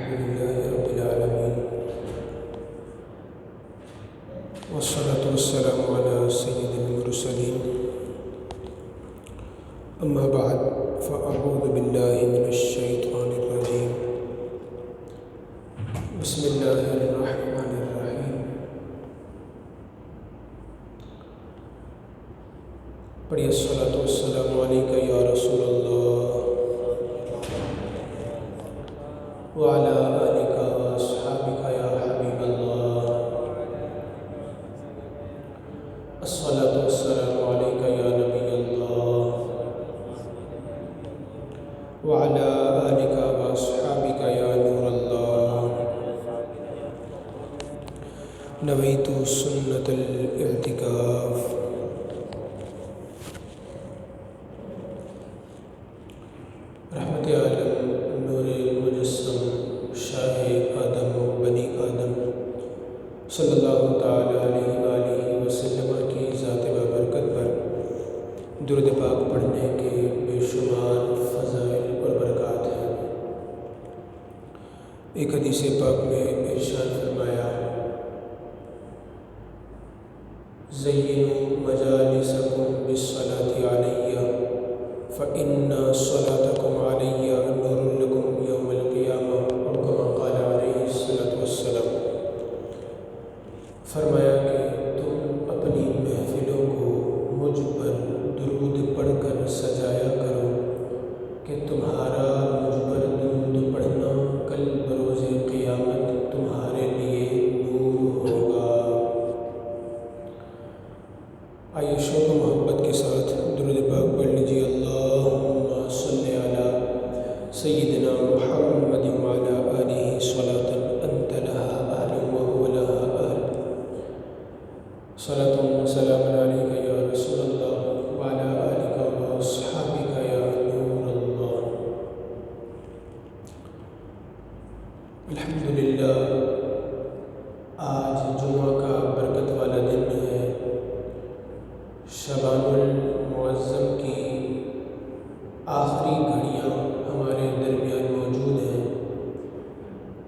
لله رب العالمين والصلاة والسلام على سيد المرسلين أما بعد فأعوذ بالله من الشيطان الرجيم بسم الله الرحمن الرحيم پڑھیے الصلاۃ والسلام علیک یا رسول اللہ وعلی آلک واصحابک یا حبیب اللہ الصلاۃ والسلام علیک یا نبی اللہ وعلی آلک واصحابک یا نور اللہ نویت سنت الاعتکاف۔ رحمت عالم نور مجسم شاہ آدم و بنی آدم صلی اللہ تعالیٰ علیہ وآلہ وسلم کی ذات بابرکت پر درود پاک پڑھنے کے بے شمار فضائل اور برکات ہیں۔ ایک حدیث پاک میں ارشاد فرمایا، زینوا مجالسکم بالصلاۃ علیہ فإن صلاتكم علی نور لکم یوم القیامہ، اور کما قال علیہ الصلاۃ والسلام۔ فرمایا کہ تم اپنی محفلوں کو مجھ پر درود پڑھ کر سجایا کرو کہ تمہارا مجھ پر درود پڑھنا کل بروز قیامت تمہارے لیے نور ہوگا۔ آئیے شوق و محبت کے ساتھ درود پاک پڑھ لیجیے۔ اللہم صلی علی سیدنا محمد وعلی آلہ صلاۃ انت لہا اہل وہو لہا اہل۔ صلاۃ و سلام علیک یا رسول اللہ وعلی آلک واصحابک یا نور اللہ۔ الحمدللہ، آج جمعہ کا برکت والا دن ہے۔ شعبان المعظم کی آخری گھڑیاں ہمارے درمیان موجود ہیں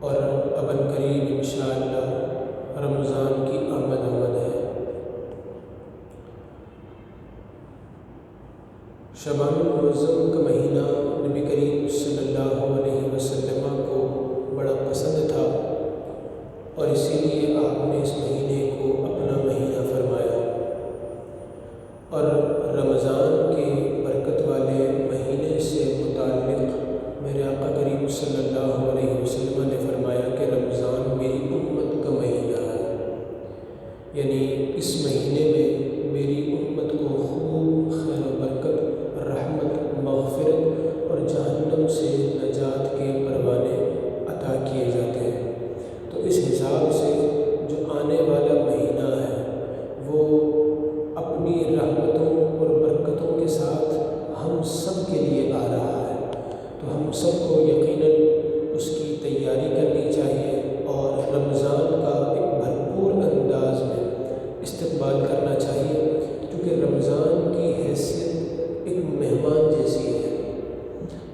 اور ابن قریب انشاءاللہ رمضان کی آمد ہے۔ شعبان المعظم کا مہینہ نبی کریم صلی اللہ علیہ وسلم کو بڑا پسند تھا اور اسی لیے آپ نے اس مہینے کو اپنا مہینہ فرمایا، اور رمضان کے برکت والے مہینے سے متعلق میرے آقا کریم صلی اللہ علیہ وسلم نے فرمایا کہ رمضان میری امت کا مہینہ ہے، یعنی اس مہینے میں میری امت کو خوب خیر و برکت، رحمت، مغفرت اور جہنم سے نجات کے پروانے عطا کیے جاتے ہیں۔ تو اس حساب سے جو آنے والا مہینہ ہے وہ اپنی رحمتوں اور برکتوں کے ساتھ ہم سب کے لیے آ رہا ہے، تو ہم سب کو یقیناً اس کی تیاری کرنی چاہیے اور رمضان کا ایک بھرپور انداز میں استقبال کرنا چاہیے، کیونکہ رمضان کی حیثیت ایک مہمان جیسی ہے۔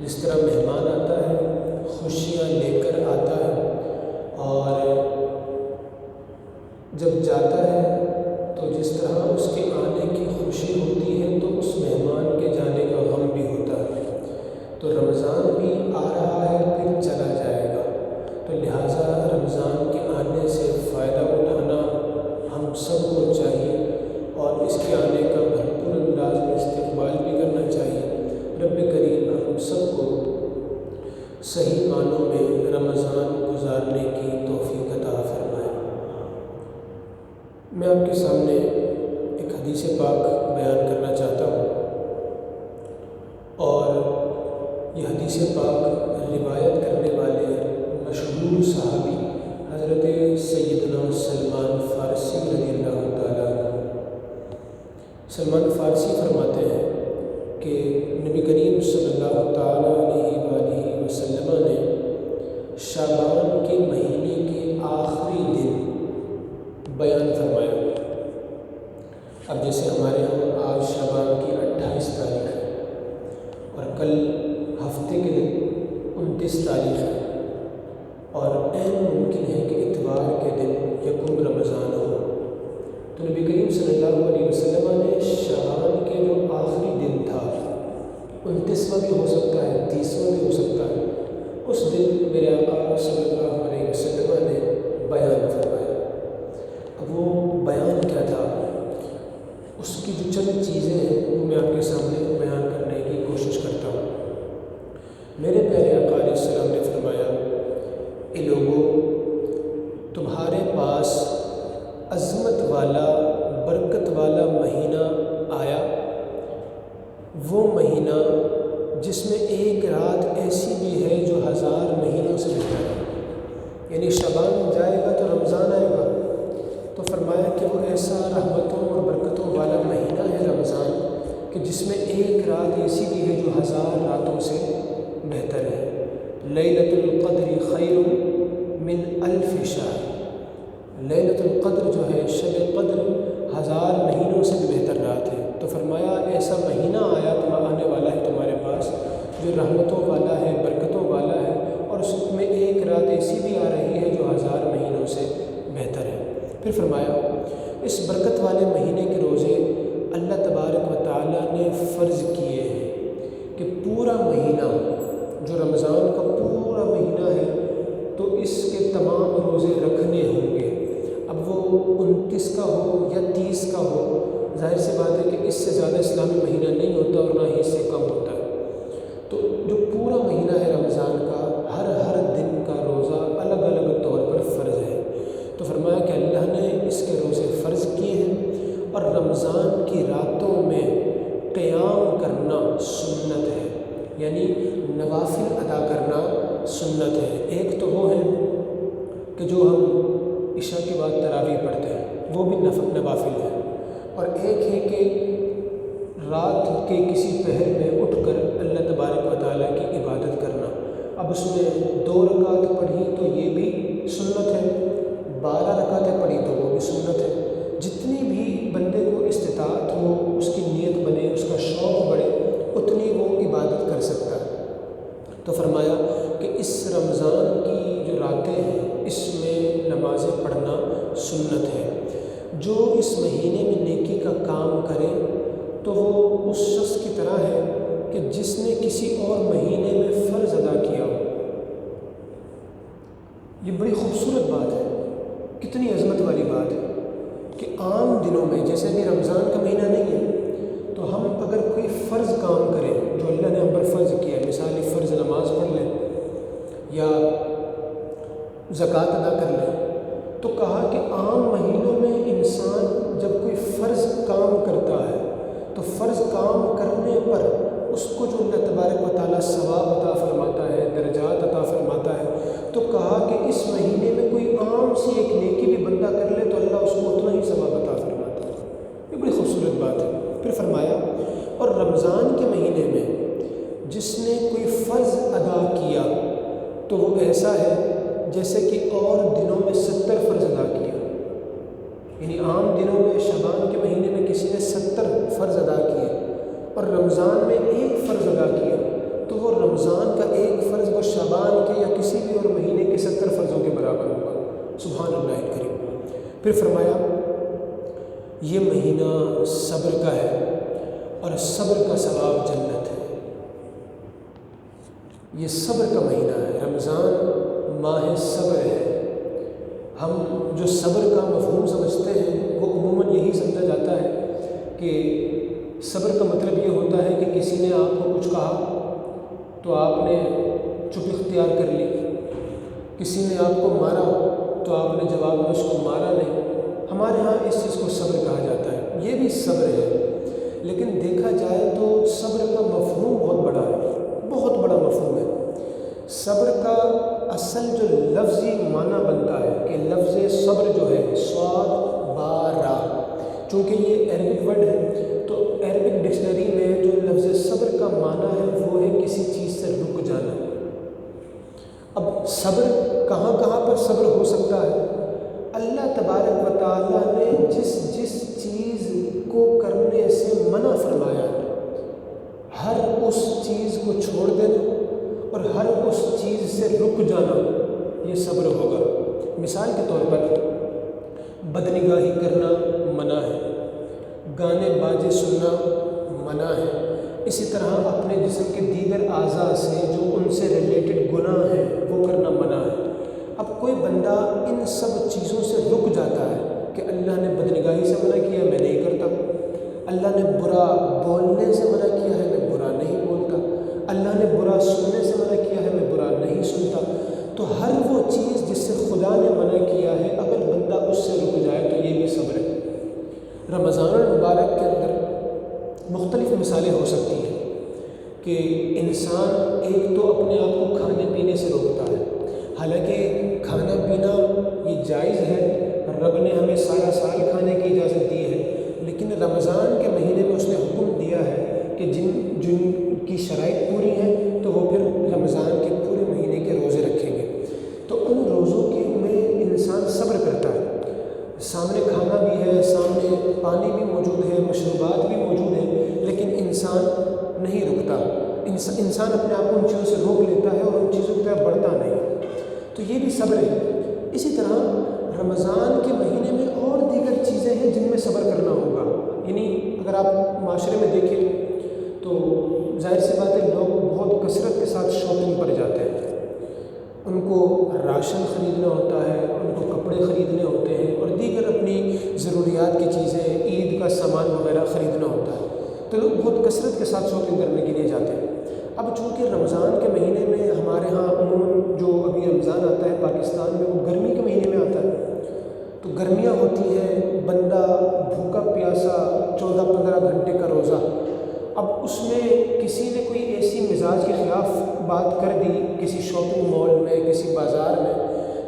جس طرح مہمان آتا ہے خوشیاں لے کر آتا ہے، اور جب جاتا ہے تو جس طرح اس کے آنے کی خوشی ہوتی ہے تو اس مہمان کے جانے کا غم بھی ہوتا ہے۔ تو رمضان بھی آ رہا ہے پھر چلا جائے گا، تو لہٰذا رمضان کے آنے سے فائدہ اٹھانا ہم سب کو چاہیے اور اس کے آنے کا بھرپور انداز میں استقبال بھی کرنا چاہیے۔ رب کریم ہم سب کو صحیح معنوں میں رمضان گزارنے کی توفیق عطا فرمائے۔ میں آپ کے سامنے ایک حدیث پاک بیان کرنا چاہتا ہوں، اور یہ حدیث پاک روایت کرنے والے مشہور صحابی حضرت سیدنا سلمان فارسی رضی اللہ تعالیٰ عنہ۔ سلمان فارسی فرماتے ہیں کہ نبی کریم صلی اللہ تعالیٰ علیہ وآلہ وسلم نے شعبان کے مہینے کے آخری دن بیان فرمایا۔ اب جیسے ہمارے یہاں آج شعبان کی 28 تاریخ ہے اور کل ہفتے کے دن 29 تاریخ اور عین ممکن ہے کہ اتوار کے دن یکم رمضان ہو۔ تو نبی کریم صلی اللہ علیہ وسلم نے شعبان کے جو آخری دن تھا، 29واں بھی ہو سکتا ہے، 30واں بھی ہو سکتا ہے، اس دن میرے آقا صلی اللہ علیہ وسلم نے بیان فرمایا۔ اب وہ بیان کیا تھا، اس کی جو چند چیزیں ہیں وہ میں آپ کے سامنے بیان کرنے کی کوشش کرتا ہوں۔ میرے پیارے آقا علیہ السلام نے فرمایا، اے لوگوں، تمہارے پاس عظمت والا برکت والا مہینہ آیا، وہ مہینہ جس میں ایک رات ایسی بھی ہے جو 1000 مہینوں سے بہتر ہے۔ یعنی شعبان جائے گا تو رمضان آئے گا، تو فرمایا کہ وہ ایسا رحمتوں اور برکتوں والا مہینہ ہے رمضان کہ جس میں ایک رات ایسی بھی ہے جو 1000 راتوں سے بہتر ہے۔ لیلۃ القدر خیر من 1000 شہر۔ لیلۃ القدر جو ہے، شب قدر 1000 مہینوں سے بھی بہتر رات ہے۔ تو فرمایا ایسا مہینہ آنے والا ہے تمہارے پاس جو رحمتوں والا ہے، برکتوں والا ہے، اور اس میں ایک رات ایسی بھی آ رہی ہے جو 1000 مہینوں سے بہتر ہے۔ پھر فرمایا اس برکت والے مہینے کے روزے اللہ تبارک و تعالیٰ نے فرض کیے ہیں کہ پورا مہینہ جو رمضان کا پورا مہینہ ہے تو اس کے تمام روزے رکھنے ہوں گے۔ اب وہ 29 کا ہو یا 30 کا ہو، ظاہر سی بات ہے کہ اس سے زیادہ اسلامی مہینہ نہیں ہوتا اور نہ ہی اس سے کم ہوتا ہے۔ تو جو پورا مہینہ ہے رمضان کا، ہر دن کا روزہ الگ الگ طور پر فرض ہے۔ تو فرمایا کہ اللہ نے اس کے روزے فرض کیے ہیں، اور رمضان کی راتوں میں قیام کرنا سنت ہے، یعنی نوافل ادا کرنا سنت ہے۔ ایک تو وہ ہے کہ جو ہم عشاء کے بعد تراویح پڑھتے ہیں، وہ بھی نوافل ہے، اور ایک ہے کہ رات کے کسی پہر میں اٹھ کر اللہ تبارک و تعالیٰ کی عبادت کرنا۔ اب اس میں 2 رکعت پڑھی تو یہ بھی سنت ہے، 12 رکعتیں پڑھی تو وہ بھی سنت ہے۔ جتنی بھی بندے کو استطاعت ہو، اس کی نیت بنے، اس کا شوق بڑھے، اتنی وہ عبادت کر سکتا ہے۔ تو فرمایا کہ اس رمضان کی جو راتیں ہیں اس میں نمازیں پڑھنا سنت ہے۔ جو اس مہینے میں نیکی کا کام کرے تو وہ اس شخص کی طرح ہے کہ جس نے کسی اور مہینے میں فرض ادا کیا ہو۔ یہ بڑی خوبصورت بات ہے، کتنی عظمت والی بات ہے کہ عام دنوں میں، جیسے کہ رمضان کا مہینہ نہیں ہے، تو ہم اگر کوئی فرض کام کریں جو اللہ نے ہم پر فرض کیا ہے، مثال فرض نماز پڑھ لیں یا زکوٰۃ ادا کر لیں، تو کہا کہ عام مہینوں میں انسان جب کوئی فرض کام کرتا ہے تو فرض کام کرنے پر اس کو جو اللہ تبارک و تعالیٰ ثواب عطا فرماتا ہے، درجات عطا فرماتا ہے، تو کہا کہ اس مہینے میں کوئی عام سی ایک نیکی بھی بندہ کر لے تو اللہ اس کو اتنا ہی ثواب عطا فرماتا ہے۔ یہ بڑی خوبصورت بات ہے۔ پھر فرمایا اور رمضان کے مہینے میں جس نے کوئی فرض ادا کیا تو وہ ایسا ہے جیسے کہ اور دنوں میں 70 فرض ادا کیا۔ یعنی عام دنوں میں شعبان کے مہینے میں کسی نے 70 فرض ادا کیے اور رمضان میں 1 فرض ادا کیا، تو وہ رمضان کا 1 فرض وہ شعبان کے یا کسی بھی اور مہینے کے 70 فرضوں کے برابر ہوگا۔ سبحان اللہ الکریم۔ پھر فرمایا یہ مہینہ صبر کا ہے اور صبر کا ثواب جنت ہے۔ یہ صبر کا مہینہ ہے، رمضان ماہ صبر ہے۔ ہم جو صبر کا مفہوم سمجھتے ہیں وہ عموماً یہی سمجھا جاتا ہے کہ صبر کا مطلب یہ ہوتا ہے کہ کسی نے آپ کو کچھ کہا تو آپ نے چپ اختیار کر لی، کسی نے آپ کو مارا تو آپ نے جواب میں اس کو مارا نہیں۔ ہمارے ہاں اس چیز کو صبر کہا جاتا ہے، یہ بھی صبر ہے، لیکن دیکھا جائے تو صبر کا مفہوم بہت بڑا ہے، بہت بڑا مفہوم ہے۔ صبر کا اصل جو لفظی معنی بنتا ہے کہ لفظ صبر جو ہے صاد با را، چونکہ یہ عربک ورڈ ہے تو عربک ڈکشنری میں جو لفظ صبر کا معنی ہے وہ ہے کسی چیز سے رک جانا۔ اب صبر کہاں کہاں پر صبر ہو سکتا ہے؟ اللہ تبارک و تعالیٰ نے جس چیز کو کرنے سے منع فرمایا ہر اس چیز کو چھوڑ دینا اور ہر اس چیز سے رک جانا، یہ صبر ہوگا۔ مثال کے طور پر بدنگاہی کرنا منع ہے، گانے باجے سننا منع ہے، اسی طرح اپنے جسم کے دیگر اعضاء سے جو ان سے ریلیٹڈ گناہ ہیں وہ کرنا منع ہے۔ اب کوئی بندہ ان سب چیزوں سے رک جاتا ہے کہ اللہ نے بدنگاہی سے منع کیا میں نہیں کرتا، اللہ نے برا بولنے سے منع کیا ہے میں برا نہیں بولتا، اللہ نے برا سننے سے منع کیا ہے میں برا نہیں سنتا، تو ہر وہ چیز جس سے خدا نے منع کیا ہے اگر بندہ اس سے رک جائے تو یہ بھی صبر ہے۔ رمضان المبارک کے اندر مختلف مثالیں ہو سکتی ہیں کہ انسان ایک تو اپنے آپ کو کھانے پینے سے روکتا ہے، حالانکہ کھانا پینا یہ جائز ہے، رب نے ہمیں سارا سال کھانے کی اجازت دی ہے، لیکن رمضان کے مہینے میں اس نے حکم دیا ہے کہ جن کی شرائط پوری ہیں تو وہ پھر رمضان کے پورے مہینے کے روزے رکھیں گے، تو ان روزوں کے میں انسان صبر کرتا ہے، سامنے کھانا بھی ہے، سامنے پانی بھی موجود ہے، مشروبات بھی موجود ہیں، لیکن انسان نہیں رکتا، انسان اپنے آپ کو ان چیزوں سے روک لیتا ہے اور ان چیزوں کی طرف بڑھتا نہیں، تو یہ بھی صبر ہے۔ اسی طرح رمضان کے مہینے میں اور دیگر چیزیں ہیں جن میں صبر کرنا ہوگا، یعنی اگر آپ معاشرے میں دیکھیں تو ظاہر سی بات ہے لوگ بہت کثرت کے ساتھ شاپنگ پر جاتے ہیں، ان کو راشن خریدنا ہوتا ہے، ان کو کپڑے خریدنے ہوتے ہیں اور دیگر اپنی ضروریات کی چیزیں، عید کا سامان وغیرہ خریدنا ہوتا ہے، تو لوگ بہت کثرت کے ساتھ شاپنگ کرنے کے لیے جاتے ہیں۔ اب چونکہ رمضان کے مہینے میں ہمارے ہاں عموماً جو ابھی رمضان آتا ہے پاکستان میں وہ گرمی کے مہینے میں آتا ہے، تو گرمیاں ہوتی ہیں، بندہ بھوکا پیاسا 14-15 گھنٹے کا روزہ، اب اس میں کسی نے کوئی ایسی مزاج کے خلاف بات کر دی کسی شاپنگ مال میں، کسی بازار میں،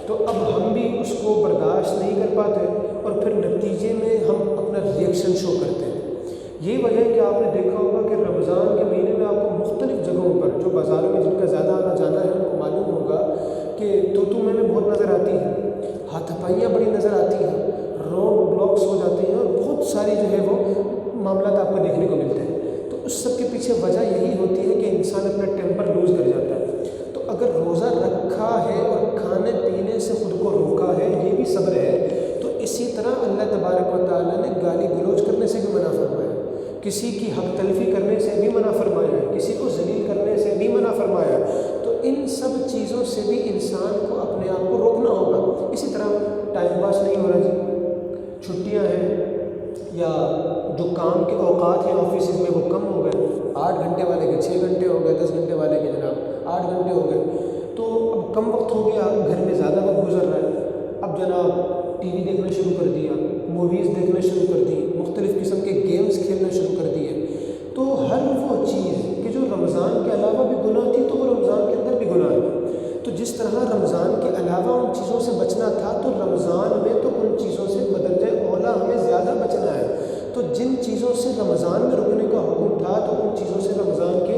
تو اب ہم بھی اس کو برداشت نہیں کر پاتے اور پھر نتیجے میں ہم اپنا ریئیکشن شو کرتے ہیں۔ یہی وجہ ہے کہ آپ نے دیکھا ہوگا کہ رمضان کے مہینے میں آپ کو مختلف جگہوں پر جو بازاروں میں جن کا زیادہ آنا جانا ہے ان کو معلوم ہوگا کہ تو میں بہت نظر آتی ہیں، ہاتھ پائیاں بڑی نظر آتی ہیں، روڈ بلاکس ہو جاتے ہیں اور بہت ساری جو ہے وہ معاملات آپ کو دیکھنے کو ملتے ہیں، تو اس سب کے پیچھے وجہ یہی ہوتی ہے کہ انسان اپنا ٹیمپر لوز کر جاتا ہے۔ تو اگر روزہ رکھا ہے اور کھانے پینے سے خود کو روکا ہے یہ بھی صبر ہے، تو اسی طرح اللہ تبارک و تعالیٰ نے گالی گلوچ کرنے سے بھی منع فرمایا، کسی کی حق تلفی کرنے سے بھی منع فرمایا ہے، کسی کو ذلیل کرنے سے بھی منع فرمایا، تو ان سب چیزوں سے بھی انسان کو اپنے آپ کو روکنا ہوگا۔ اسی طرح ٹائم پاس نہیں ہو رہا جی، چھٹیاں ہیں یا جو کام کے اوقات ہیں آفیسز میں وہ کم ہو گئے، 8 گھنٹے والے کے 6 گھنٹے ہو گئے، 10 گھنٹے والے کے جناب 8 گھنٹے ہو گئے، تو اب کم وقت ہو گیا، گھر میں زیادہ وقت گزر رہا ہے، اب جناب ٹی وی دیکھنا شروع کر دیا، موویز دیکھنا شروع کر دی، مختلف قسم کے گیمز کھیلنا شروع کر دیے، تو ہر وہ چیز کہ جو رمضان کے علاوہ بھی گناہ تھی تو وہ رمضان کے اندر بھی گناہ ہے، تو جس طرح رمضان کے علاوہ ان چیزوں سے بچنا تھا تو رمضان میں تو ان چیزوں سے بدرجہ اولا ہمیں زیادہ بچنا ہے، تو جن چیزوں سے رمضان میں رکنے کا حکم تھا تو ان چیزوں سے رمضان کے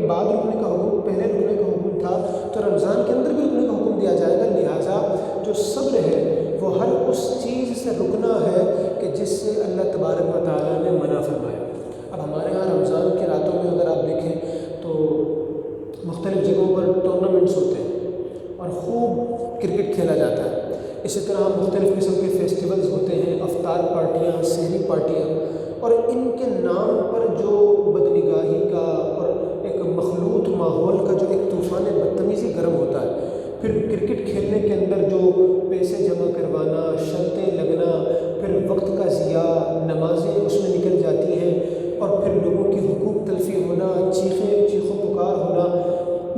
بعد رکنے کا حکم، پہلے رکنے کا حکم تھا تو رمضان کے اندر بھی رکنے کا حکم دیا جائے گا، لہٰذا جو صبر ہے وہ ہر اس چیز سے رکنا ہے کہ جس سے اللہ تبارک و تعالیٰ نے منع فرمایا۔ اب ہمارے ہاں رمضان کی راتوں میں اگر آپ دیکھیں تو مختلف جگہوں پر ٹورنامنٹس ہوتے ہیں اور خوب کرکٹ کھیلا جاتا ہے، اسی طرح مختلف قسم کے فیسٹیولز ہوتے ہیں، افطار پارٹیاں، سحری پارٹیاں، اور ان کے نام پر جو بدنگاہی کا اور ایک مخلوط ماحول کا جو ایک طوفان بدتمیزی گرم ہوتا ہے، پھر کرکٹ کھیلنے کے اندر جو پیسے جمع کروانا، شرطیں لگنا، پھر وقت کا ضیاع، نمازیں اس میں نکل جاتی ہیں اور پھر لوگوں کی حقوق تلفی ہونا، چیخ و پکار ہونا،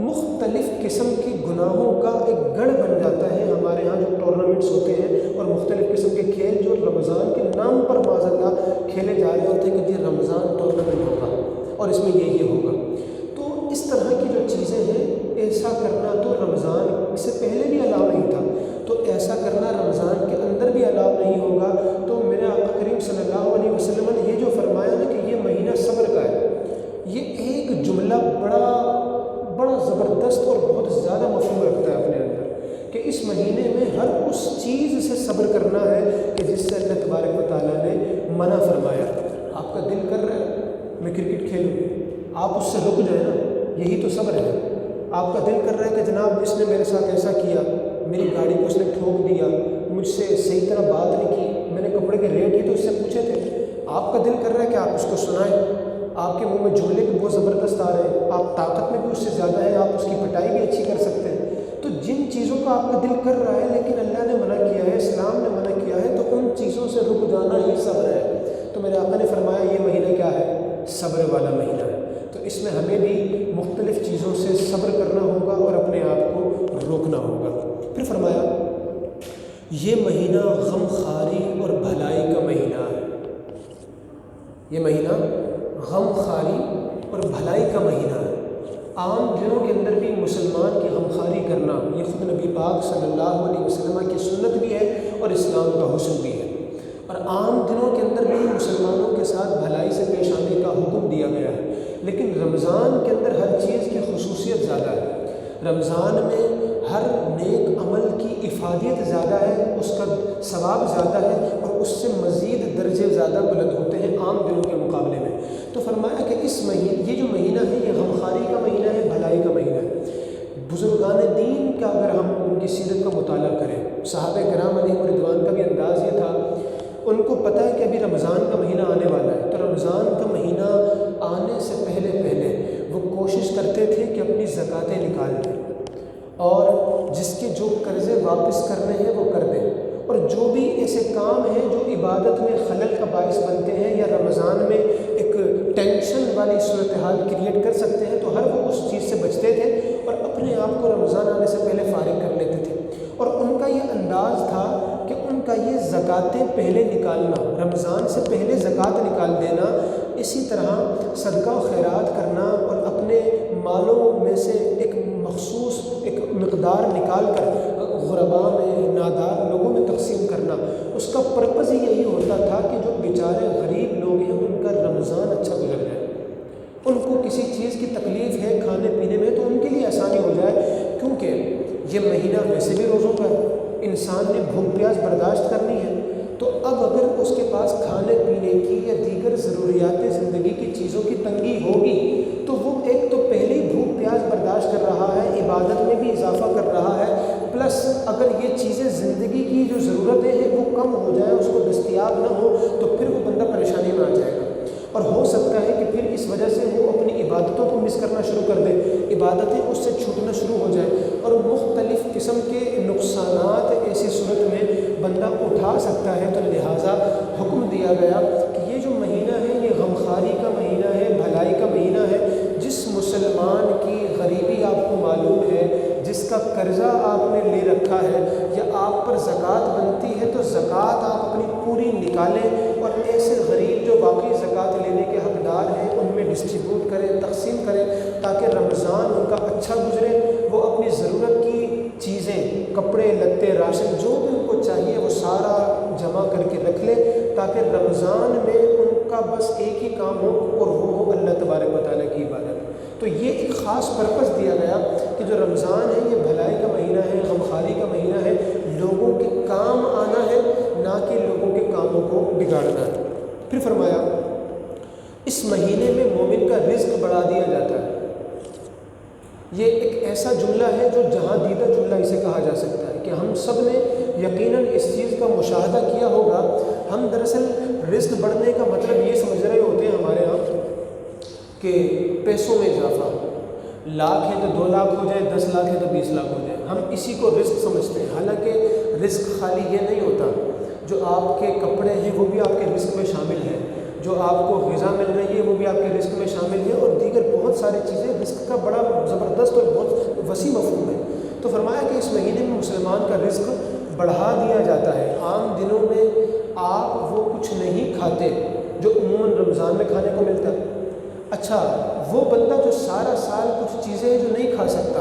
مختلف قسم کے گناہوں کا ایک گڑھ بن جاتا ہے ہمارے ہاں جو ٹورنامنٹس ہوتے ہیں اور مختلف قسم کے کھیل جو رمضان کے نام پر معاذ اللہ کھیلے جا رہے ہوتے ہیں کہ جی رمضان ٹورنامنٹ ہوگا اور اس میں یہ ہوگا، تو اس طرح کی جو چیزیں ہیں ایسا کرنا تو رمضان سے پہلے بھی الاؤ نہیں تھا، تو ایسا کرنا رمضان کے اندر بھی الاؤ نہیں ہوگا، تو میرے آقا کریم صلی اللہ علیہ وسلم نے یہ جو فرمایا نا کہ یہ مہینہ صبر کا ہے، یہ ایک جملہ بڑا زبردست اور بہت زیادہ مفہوم رکھتا ہے اپنے اندر کہ اس مہینے میں ہر اس چیز سے صبر کرنا ہے کہ جس سے اللہ تبارک و تعالیٰ نے منع فرمایا۔ آپ کا دل کر رہا ہے میں کرکٹ کھیلوں، آپ اس سے رک جائیں نا، یہی تو صبر ہے۔ آپ کا دل کر رہا ہے کہ جناب اس نے میرے ساتھ ایسا کیا، میری گاڑی کو اس نے ٹھوک دیا، مجھ سے صحیح طرح بات نہیں کی، میں نے کپڑے کے ریٹ ہی تو اس سے پوچھے تھے، آپ کا دل کر رہا ہے کہ آپ اس کو سنائیں، آپ کے منہ میں جملے بھی بہت زبردست آ رہے ہیں، آپ طاقت میں بھی اس سے زیادہ ہے، آپ اس کی پٹائی بھی اچھی کر سکتے ہیں، تو جن چیزوں کا آپ کا دل کر رہا ہے لیکن اللہ نے منع کیا ہے، اسلام نے منع کیا ہے، تو ان چیزوں سے رک جانا ہی صبر ہے۔ تو میرے آقا نے فرمایا یہ مہینہ کیا ہے؟ صبر والا مہینہ ہے۔ تو اس میں ہمیں بھی مختلف چیزوں سے صبر کرنا ہوگا اور اپنے آپ کو روکنا ہوگا۔ پھر فرمایا یہ مہینہ غم خواری اور بھلائی کا مہینہ ہے، یہ مہینہ غم خواری اور بھلائی کا مہینہ ہے۔ عام دنوں کے اندر بھی مسلمان کی غم خواری کرنا یہ خود نبی پاک صلی اللہ علیہ وسلم کی سنت بھی ہے اور اسلام کا حسن بھی ہے، اور عام دنوں کے اندر بھی مسلمانوں کے ساتھ بھلائی سے پیش آنے کا حکم دیا گیا ہے، لیکن رمضان کے اندر ہر چیز کی خصوصیت زیادہ ہے۔ رمضان میں ہر نیک عمل کی افادیت زیادہ ہے، اس کا ثواب زیادہ ہے، اور اس سے مزید درجے زیادہ بلند ہوتے ہیں عام دنوں کے مقابلے میں۔ تو فرمایا کہ اس مہینے یہ جو مہینہ ہے یہ غمخواری کا مہینہ ہے، بھلائی کا مہینہ ہے۔ بزرگان دین کا اگر ہم ان کی سیرت کا مطالعہ کریں، صحابہ کرام علیہ رضوان کا بھی انداز یہ تھا، ان کو پتہ ہے کہ ابھی رمضان کا مہینہ آنے والا ہے، تو رمضان کا مہینہ آنے سے پہلے وہ کوشش کرتے تھے کہ اپنی زکاتیں نکال دیں، اور جس کے جو قرضے واپس کرنے ہیں وہ کر دیں، اور جو بھی ایسے کام ہیں جو عبادت میں خلل کا باعث بنتے ہیں یا رمضان میں ایک ٹینشن والی صورتحال کریٹ کر سکتے ہیں، تو ہر وہ اس چیز سے بچتے تھے اور اپنے آپ کو رمضان آنے سے پہلے فارغ کر لیتے تھے۔ اور ان کا یہ انداز تھا کہ ان کا یہ زکاتیں پہلے نکالنا، رمضان سے پہلے زکوٰۃ نکال دینا، اسی طرح صدقہ و خیرات کرنا اور اپنے مالوں میں سے ایک مخصوص ایک مقدار نکال کر غرباء میں، نادار لوگوں میں تقسیم کرنا، اس کا پرپز ہی یہی ہوتا تھا کہ جو بیچارے غریب لوگ ہیں ان کا رمضان اچھا گزر جائے، ان کو کسی چیز کی تکلیف ہے کھانے پینے میں تو ان کے لیے آسانی ہو جائے، کیونکہ یہ مہینہ ویسے بھی روزوں کا ہے، انسان نے بھوک پیاس برداشت کرنی ہے، تو اب اگر اس کے پاس کھانے پینے کی یا دیگر ضروریات زندگی کی چیزوں کی تنگی ہوگی تو وہ ایک تو پہلے ہی بھوک پیاس برداشت کر رہا ہے، عبادت میں بھی اضافہ کر رہا ہے، پلس اگر یہ چیزیں زندگی کی جو ضرورتیں ہیں وہ کم ہو جائیں، اس کو دستیاب نہ ہو، تو پھر وہ بندہ پریشانی میں آ جائے گا، اور ہو سکتا ہے کہ پھر اس وجہ سے وہ اپنی عبادتوں کو مس کرنا شروع کر دے، عبادتیں اس سے چھوٹنا شروع ہو جائیں، اور مختلف قسم کے نقصانات ایسی صورت میں بندہ اٹھا سکتا ہے۔ تو لہٰذا حکم دیا گیا کہ یہ جو مہینہ ہے یہ غمخواری کا مہینہ ہے، بھلائی کا مہینہ ہے۔ جس مسلمان کی غریبی آپ کو معلوم ہے، جس کا قرضہ آپ نے لے رکھا ہے یا آپ پر زکوٰۃ بنتی ہے، تو زکوٰۃ آپ اپنی پوری نکالیں، اور ایسے غریب جو واقعی زکوٰۃ لینے کے حقدار ہیں ان میں ڈسٹریبیوٹ کریں، تقسیم کریں، تاکہ رمضان ان کا اچھا گزرے، وہ اپنی ضرورت کی چیزیں، کپڑے لتے، راشن جو بھی ان کو چاہیے وہ سارا جمع کر کے رکھ لیں، تاکہ رمضان میں ان کا بس ایک ہی کام ہو اور وہ ہو اللہ تبارک و تعالیٰ کی عبادت۔ تو یہ ایک خاص پرپس دیا گیا کہ جو رمضان ہے یہ بھلائی کا مہینہ ہے، غمخواری کا مہینہ ہے، لوگوں کے کام آنا ہے، نہ کہ لوگوں کے کاموں کو بگاڑنا ہے۔ پھر فرمایا اس مہینے میں مومن کا رزق بڑھا دیا جاتا ہے۔ یہ ایک ایسا جملہ ہے جو جہاں دیدہ جملہ اسے کہا جا سکتا ہے کہ ہم سب نے یقیناً اس چیز کا مشاہدہ کیا ہوگا۔ ہم دراصل رزق بڑھنے کا مطلب یہ سمجھ رہے ہوتے ہیں ہمارے ہاں کہ پیسوں میں اضافہ، لاکھ ہے تو 2 لاکھ ہو جائے، 10 لاکھ ہے تو 20 لاکھ ہو جائے، ہم اسی کو رزق سمجھتے ہیں۔ حالانکہ رزق خالی یہ نہیں ہوتا، جو آپ کے کپڑے ہیں وہ بھی آپ کے رزق میں شامل ہیں، جو آپ کو غذا مل رہی ہے وہ بھی آپ کے رزق میں شامل ہے، اور دیگر بہت ساری چیزیں، رزق کا بڑا زبردست اور بہت وسیع مفہوم ہے۔ تو فرمایا کہ اس مہینے میں مسلمان کا رزق بڑھا دیا جاتا ہے۔ عام دنوں میں آپ وہ کچھ نہیں کھاتے جو عموماً رمضان میں کھانے کو ملتا ہے۔ اچھا، وہ بندہ جو سارا سال کچھ چیزیں جو نہیں کھا سکتا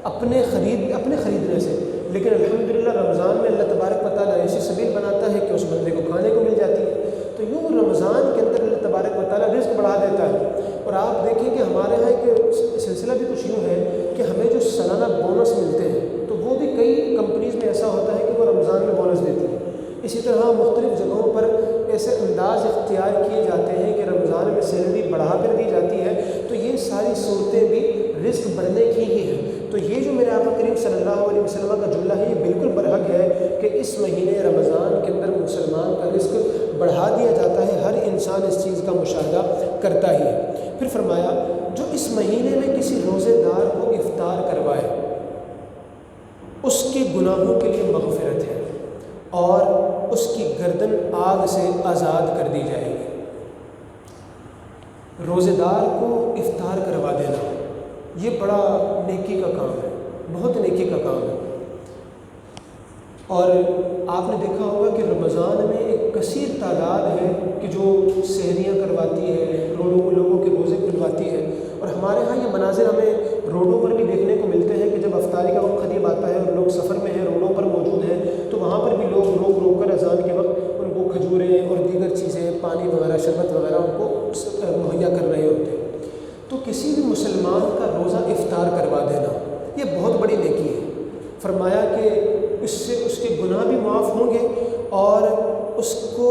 اپنے خریدنے سے، لیکن الحمدللہ رمضان میں اللہ تبارک و تعالیٰ ایسی سبیل بناتا ہے کہ اس بندے کو کھانے کو مل جاتی ہے، تو یوں رمضان کے اندر اللہ تبارک و تعالیٰ رزق بڑھا دیتا ہے۔ اور آپ دیکھیں کہ ہمارے یہاں ایک سلسلہ بھی کچھ یوں ہے کہ ہمیں جو سالانہ بونس ملتے ہیں تو وہ بھی کئی کمپنیز میں ایسا ہوتا ہے کہ وہ رمضان میں بونس دیتی ہے۔ اسی طرح مختلف جگہوں پر ایسے انداز اختیار کیے جاتے ہیں کہ رمضان میں سیلری بڑھا کر دی جاتی ہے، تو یہ ساری صورتیں بھی رزق بڑھنے کی ہی ہیں۔ اللہ علیہ وسلم کا جملہ ہے، یہ بالکل برحق ہے کہ اس مہینے رمضان کے اندر مسلمان کا رزق بڑھا دیا جاتا ہے، ہر انسان اس چیز کا مشاہدہ کرتا ہی ہے۔ پھر فرمایا جو اس مہینے میں کسی روزے دار کو افطار کروائے اس کے گناہوں کے لیے مغفرت ہے اور اس کی گردن آگ سے آزاد کر دی جائے گی۔ روزے دار کو افطار کروا دینا یہ بڑا نیکی کا کام ہے، بہت نیکی کا کام ہے۔ اور آپ نے دیکھا ہوگا کہ رمضان میں ایک کثیر تعداد ہے کہ جو سحریاں کرواتی ہے، لوگوں کے روزے کھلواتی ہے، اور ہمارے ہاں یہ مناظر ہمیں روڈوں پر بھی دیکھنے کو ملتے ہیں کہ جب افطاری کا وقت قریب آتا ہے اور لوگ سفر میں ہیں، روڈوں پر موجود ہیں، تو وہاں پر بھی لوگ روک کر اذان کے وقت ان کو کھجوریں اور دیگر چیزیں، پانی وغیرہ، شربت وغیرہ ان کو مہیا کر رہے ہوتے ہیں۔ تو کسی بھی مسلمان کا روزہ افطار کروا دینا یہ بہت بڑی نیکی ہے۔ فرمایا کہ اس سے اس کے گناہ بھی معاف ہوں گے اور اس کو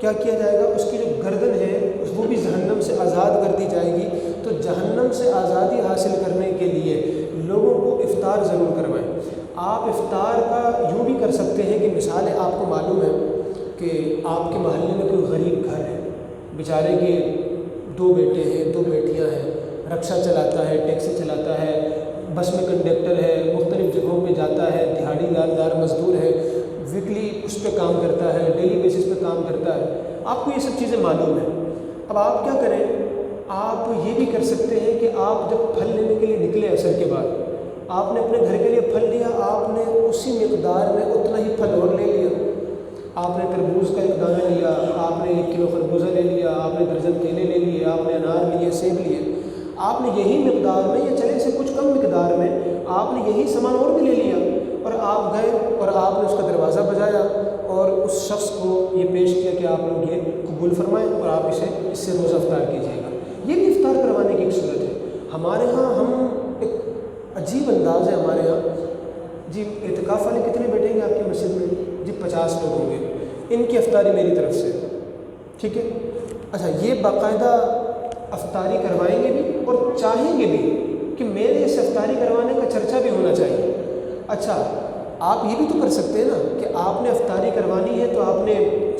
کیا کیا جائے گا، اس کی جو گردن ہے وہ بھی جہنم سے آزاد کر دی جائے گی۔ تو جہنم سے آزادی حاصل کرنے کے لیے لوگوں کو افطار ضرور کروائیں۔ آپ افطار کا یوں بھی کر سکتے ہیں کہ مثال آپ کو معلوم ہے کہ آپ کے محلے میں کوئی غریب گھر ہے، بیچارے کے 2 بیٹے ہیں، 2 بیٹیاں ہیں، رکشہ چلاتا ہے، ٹیکسی چلاتا ہے، بس میں کنڈکٹر ہے، مختلف جگہوں پہ جاتا ہے، دہاڑی دار مزدور ہے، ویکلی اس پہ کام کرتا ہے، ڈیلی بیسس پہ کام کرتا ہے۔ آپ کو یہ سب چیزیں معلوم ہیں۔ اب آپ کیا کریں، آپ یہ بھی کر سکتے ہیں کہ آپ جب پھل لینے کے لیے نکلے عصر کے بعد، آپ نے اپنے گھر کے لیے پھل لیا، آپ نے اسی مقدار میں اتنا ہی پھل اور لے لیا۔ آپ نے تربوز کا ایک دانہ لیا، آپ نے 1 کلو خربوزہ لے لیا، آپ نے درجن کیلے لے لیے، آپ نے انار لیے، سیب لیے۔ آپ نے یہی مقدار میں یا چلے سے کچھ کم مقدار میں آپ نے یہی سامان اور بھی لے لیا، اور آپ گئے اور آپ نے اس کا دروازہ بجایا اور اس شخص کو یہ پیش کیا کہ آپ لوگ یہ قبول فرمائیں اور آپ اس سے روزہ افطار کیجیے گا۔ یہ بھی افطار کروانے کی ایک صورت ہے۔ ہمارے ہاں ہم ایک عجیب انداز ہے ہمارے ہاں، جی اعتکاف والے کتنے بیٹھیں گے آپ کی مسجد میں؟ جی 50 لوگ ہوں گے، ان کی افطاری میری طرف سے، ٹھیک ہے؟ اچھا، یہ باقاعدہ افطاری کروائیں گے بھی اور چاہیں گے بھی کہ میرے اس افطاری کروانے کا چرچا بھی ہونا چاہیے۔ اچھا، آپ یہ بھی تو کر سکتے ہیں نا کہ آپ نے افطاری کروانی ہے تو آپ نے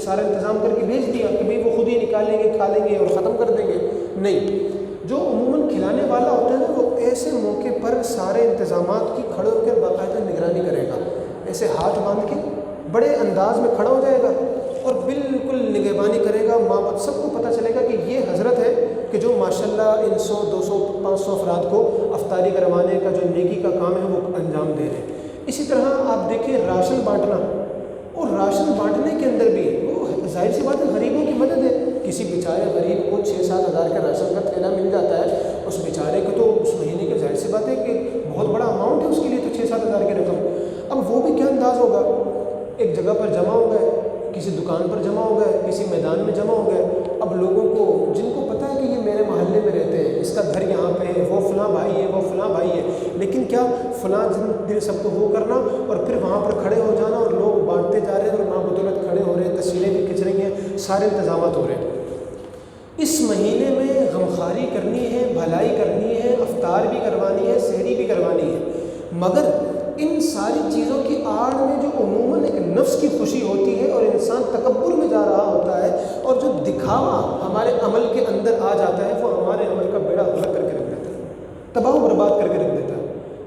سارا انتظام کر کے بھیج دیا کہ بھئی وہ خود ہی نکالیں گے، کھا لیں گے اور ختم کر دیں گے۔ نہیں، جو عموماً کھلانے والا ہوتا ہے نا، وہ ایسے موقع پر سارے انتظامات کی کھڑے ہو کر باقاعدہ نگرانی کرے گا، ایسے ہاتھ باندھ کے بڑے انداز میں کھڑا ہو جائے گا اور بالکل نگہبانی کرے گا۔ ماں سب کو پتہ چلے گا کہ یہ حضرت ہے کہ جو ماشاءاللہ ان 100 200 500 افراد کو افطاری کروانے کا جو نیکی کا کام ہے وہ انجام دے رہے ہیں۔ اسی طرح آپ دیکھیں راشن بانٹنا، اور راشن بانٹنے کے اندر بھی وہ ظاہر سی بات ہے غریبوں کی مدد ہے۔ کسی بیچارے غریب کو 6-7 ہزار کا راشن کا تھیلا مل جاتا ہے، اس بیچارے کو تو اس مہینے کی ظاہر سی بات ہے کہ بہت بڑا اماؤنٹ ہے اس کے لیے تو 6-7 ہزار کی رقم۔ اب وہ بھی کیا انداز ہوگا، ایک جگہ پر جمع ہو گئے، کسی دکان پر جمع ہو گئے، کسی میدان میں جمع ہو گئے۔ اب لوگوں کو جن کو پتہ ہے کہ یہ میرے محلے میں رہتے ہیں، اس کا گھر یہاں پہ ہے، وہ فلاں بھائی ہے، وہ فلاں بھائی ہے، لیکن کیا فلاں دن سب کو وہ کرنا اور پھر وہاں پر کھڑے ہو جانا اور لوگ بانٹتے جا رہے ہیں اور ماں بدولت کھڑے ہو رہے ہیں، تصویریں بھی کھنچ رہی ہیں، سارے انتظامات ہو رہے ہیں۔ اس مہینے میں غمخواری کرنی ہے، بھلائی کرنی ہے، افطار بھی کروانی ہے، سحری بھی کروانی ہے، مگر ان ساری چیزوں کی آڑ میں جو عموماً ایک نفس کی خوشی ہوتی ہے اور انسان تکبر میں جا رہا ہوتا ہے اور جو دکھاوا ہمارے عمل کے اندر آ جاتا ہے، وہ ہمارے عمل کا بیڑا غرق کر کے رکھ دیتا ہے، تباہ و برباد کر کے رکھ دیتا ہے۔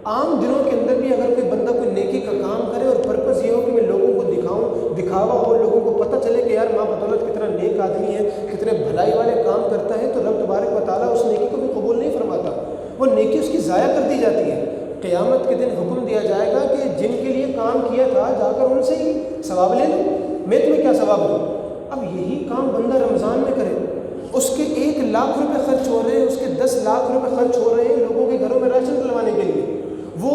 عام دنوں کے اندر بھی اگر کوئی بندہ کوئی نیکی کا کام کرے اور پرپس یہ ہو کہ میں لوگوں کو دکھاؤں، دکھاوا ہو، لوگوں کو پتہ چلے کہ یار ماں بدولت کتنا نیک آدمی ہے، کتنے بھلائی والے کام کرتا ہے، تو رب تبارک و تعالیٰ اس نیکی کو بھی قبول نہیں فرماتا، وہ نیکی اس کی ضائع کر دی جاتی ہے۔ قیامت کے دن حکم دیا جائے گا کہ جن کے لیے کام کیا تھا جا کر ان سے ہی ثواب لے لو، میں تمہیں کیا ثواب دوں۔ اب یہی کام بندہ رمضان میں کرے، اس کے 1 لاکھ روپے خرچ ہو رہے ہیں، اس کے 10 لاکھ روپے خرچ ہو رہے ہیں لوگوں کے گھروں میں راشن ڈلوانے کے لیے، وہ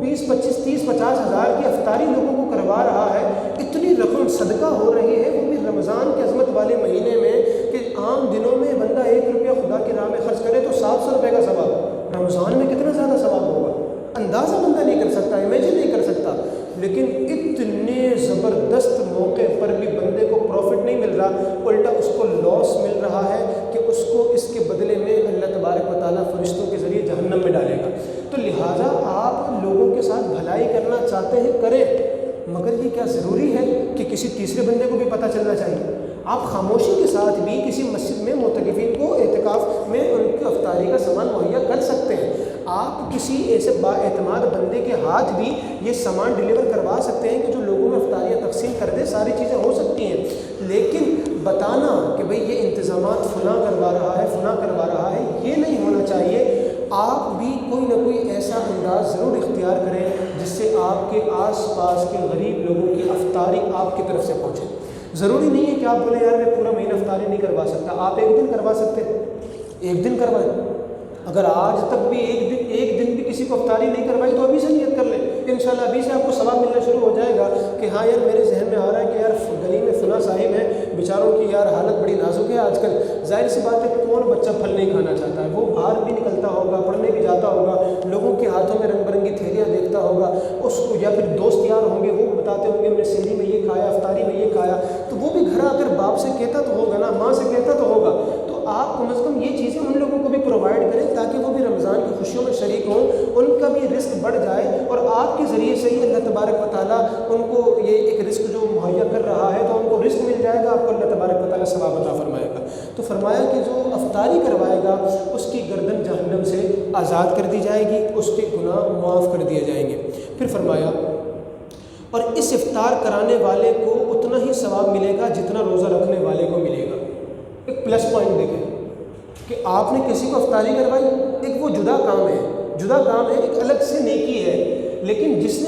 20 25 30 50 ہزار کی افطاری لوگوں کو کروا رہا ہے، اتنی رقم صدقہ ہو رہی ہے، وہ بھی رمضان کے عظمت والے مہینے میں کہ عام دنوں میں بندہ 1 روپیہ خدا کی راہ میں خرچ کرے تو 700 روپے کا ثواب، رمضان میں کتنا زیادہ ثواب ہوگا، اندازہ بندہ نہیں کر سکتا، امیجن نہیں کر سکتا۔ لیکن اتنے زبردست موقع پر بھی بندے کو پروفٹ نہیں مل رہا، الٹا اس کو لاس مل رہا ہے کہ اس کو اس کے بدلے میں اللہ تبارک و تعالیٰ فرشتوں کے ذریعے جہنم میں ڈالے گا۔ تو لہٰذا آپ لوگوں کے ساتھ بھلائی یہ کیا ضروری ہے کہ کسی تیسرے بندے کو بھی پتہ چلنا چاہیے؟ آپ خاموشی کے ساتھ بھی کسی مسجد میں معتکفین کو اعتکاف میں ان کی افطاری کا سامان مہیا کر سکتے ہیں۔ آپ کسی ایسے با اعتماد بندے کے ہاتھ بھی یہ سامان ڈیلیور کروا سکتے ہیں کہ جو لوگوں میں افطاریاں تقسیم کر دے، ساری چیزیں ہو سکتی ہیں۔ لیکن بتانا کہ بھئی یہ انتظامات فلاں کروا رہا ہے، فلاں کروا رہا ہے، یہ نہیں ہونا چاہیے۔ آپ بھی کوئی نہ کوئی ایسا انداز ضرور اختیار کریں جس سے آپ کے آس پاس کے غریب لوگوں کی افطاری آپ کی طرف سے پہنچے۔ ضروری نہیں ہے کہ آپ بولیں یار میں پورا مہینہ افطاری نہیں کروا سکتا، آپ ایک دن کروا سکتے ہیں، ایک دن کروائیں۔ اگر آج تک بھی ایک دن بھی کسی کو افطاری نہیں کروائی تو ابھی سے نیت کر لیں، انشاءاللہ ابھی سے آپ کو ثواب ملنا شروع ہو جائے گا کہ ہاں یار میرے ذہن میں آ رہا ہے کہ یار گلی میں فلاں صاحب ہیں، بیچاروں کی یار حالت بڑی نازک ہے آج کل۔ ظاہر سی بات ہے کون بچہ پھل نہیں کھانا چاہتا ہے، وہ باہر بھی نکلتا ہوگا، پڑھنے بھی جاتا ہوگا، لوگوں کے ہاتھوں میں رنگ برنگی تھیلیاں دیکھتا ہوگا، اس کو یا پھر دوست یار ہوں گے وہ بتاتے ہوں گے میں نے سحری میں یہ کھایا، افطاری میں یہ کھایا، تو وہ بھی گھر آ کر باپ سے کہتا تو ہوگا نا، ماں سے کہتا تو ہوگا۔ تو آپ کم از کم یہ چیزیں ان لوگوں کو بھی پرووائڈ کریں تاکہ وہ بھی رمضان کی خوشیوں میں شریک ہوں، ان کا بھی رزق بڑھ جائے، اور آپ کے ذریعے سے ہی اللہ تبارک و تعالیٰ ان کو یہ ایک رزق جو مہیا کر رہا ہے تو ان کو رزق مل جائے گا، آپ کو اللہ تبارک و تعالیٰ ثواب عطا فرمائے گا۔ تو فرمایا کہ جو افطاری کروائے گا اس کی گردن جہنم سے آزاد کر دی جائے گی، اس کے گناہ معاف کر دیے جائیں گے۔ پھر فرمایا اور اس افطار کرانے والے کو اتنا ہی ثواب ملے گا جتنا روزہ رکھنے والے کو ملے گا۔ ایک پلس پوائنٹ دیکھیں کہ آپ نے کسی کو افطاری کروائی، ایک وہ جدا کام ہے، ایک الگ سے نیکی ہے، لیکن جس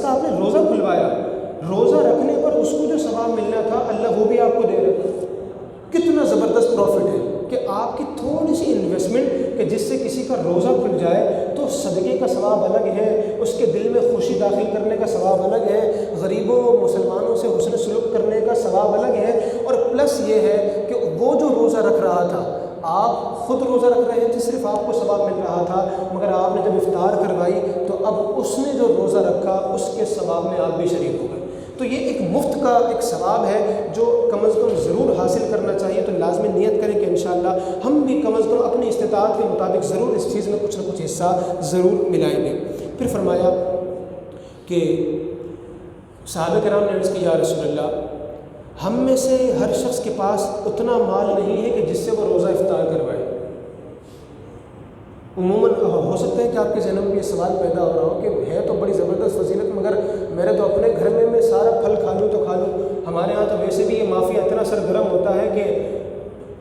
کا آپ نے روزہ کھلوایا، روزہ رکھنے پر اس کو جو ثواب ملنا تھا اللہ وہ بھی آپ کو دے رہا ہے۔ کتنا زبردست پروفٹ ہے کہ آپ کی تھوڑی سی انویسٹمنٹ کہ جس سے کسی کا روزہ کھل جائے تو صدقے کا ثواب الگ ہے، اس کے دل میں خوشی داخل کرنے کا ثواب الگ ہے، غریبوں مسلمانوں سے حسن سلوک کرنے کا ثواب الگ ہے، اور پلس یہ ہے کہ وہ جو روزہ رکھ رہا تھا، آپ خود روزہ رکھ رہے تھے، صرف آپ کو ثواب مل رہا تھا، مگر آپ نے جب افطار کروائی تو اب اس نے جو روزہ رکھا اس کے ثواب میں آپ بھی شریک ہو گئے۔ تو یہ ایک مفت کا ایک ثواب ہے جو کم از کم ضرور حاصل کرنا چاہیے۔ تو لازمی نیت کریں کہ انشاءاللہ ہم بھی کم از کم اپنی استطاعت کے مطابق ضرور اس چیز میں کچھ نہ کچھ حصہ ضرور ملائیں گے۔ پھر فرمایا کہ صحابہ کرام نے عرض کی یا رسول اللہ ہم میں سے ہر شخص کے پاس اتنا مال نہیں ہے کہ جس سے وہ روزہ افطار کروائے۔ عموماً ہو سکتا ہے کہ آپ کے ذہن میں یہ سوال پیدا ہو رہا ہو کہ ہے تو بڑی زبردست فضیلت، مگر میرے تو اپنے گھر میں سارا پھل کھا لوں تو کھا لوں، ہمارے ہاں تو ویسے بھی یہ مافیا اتنا سرگرم ہوتا ہے کہ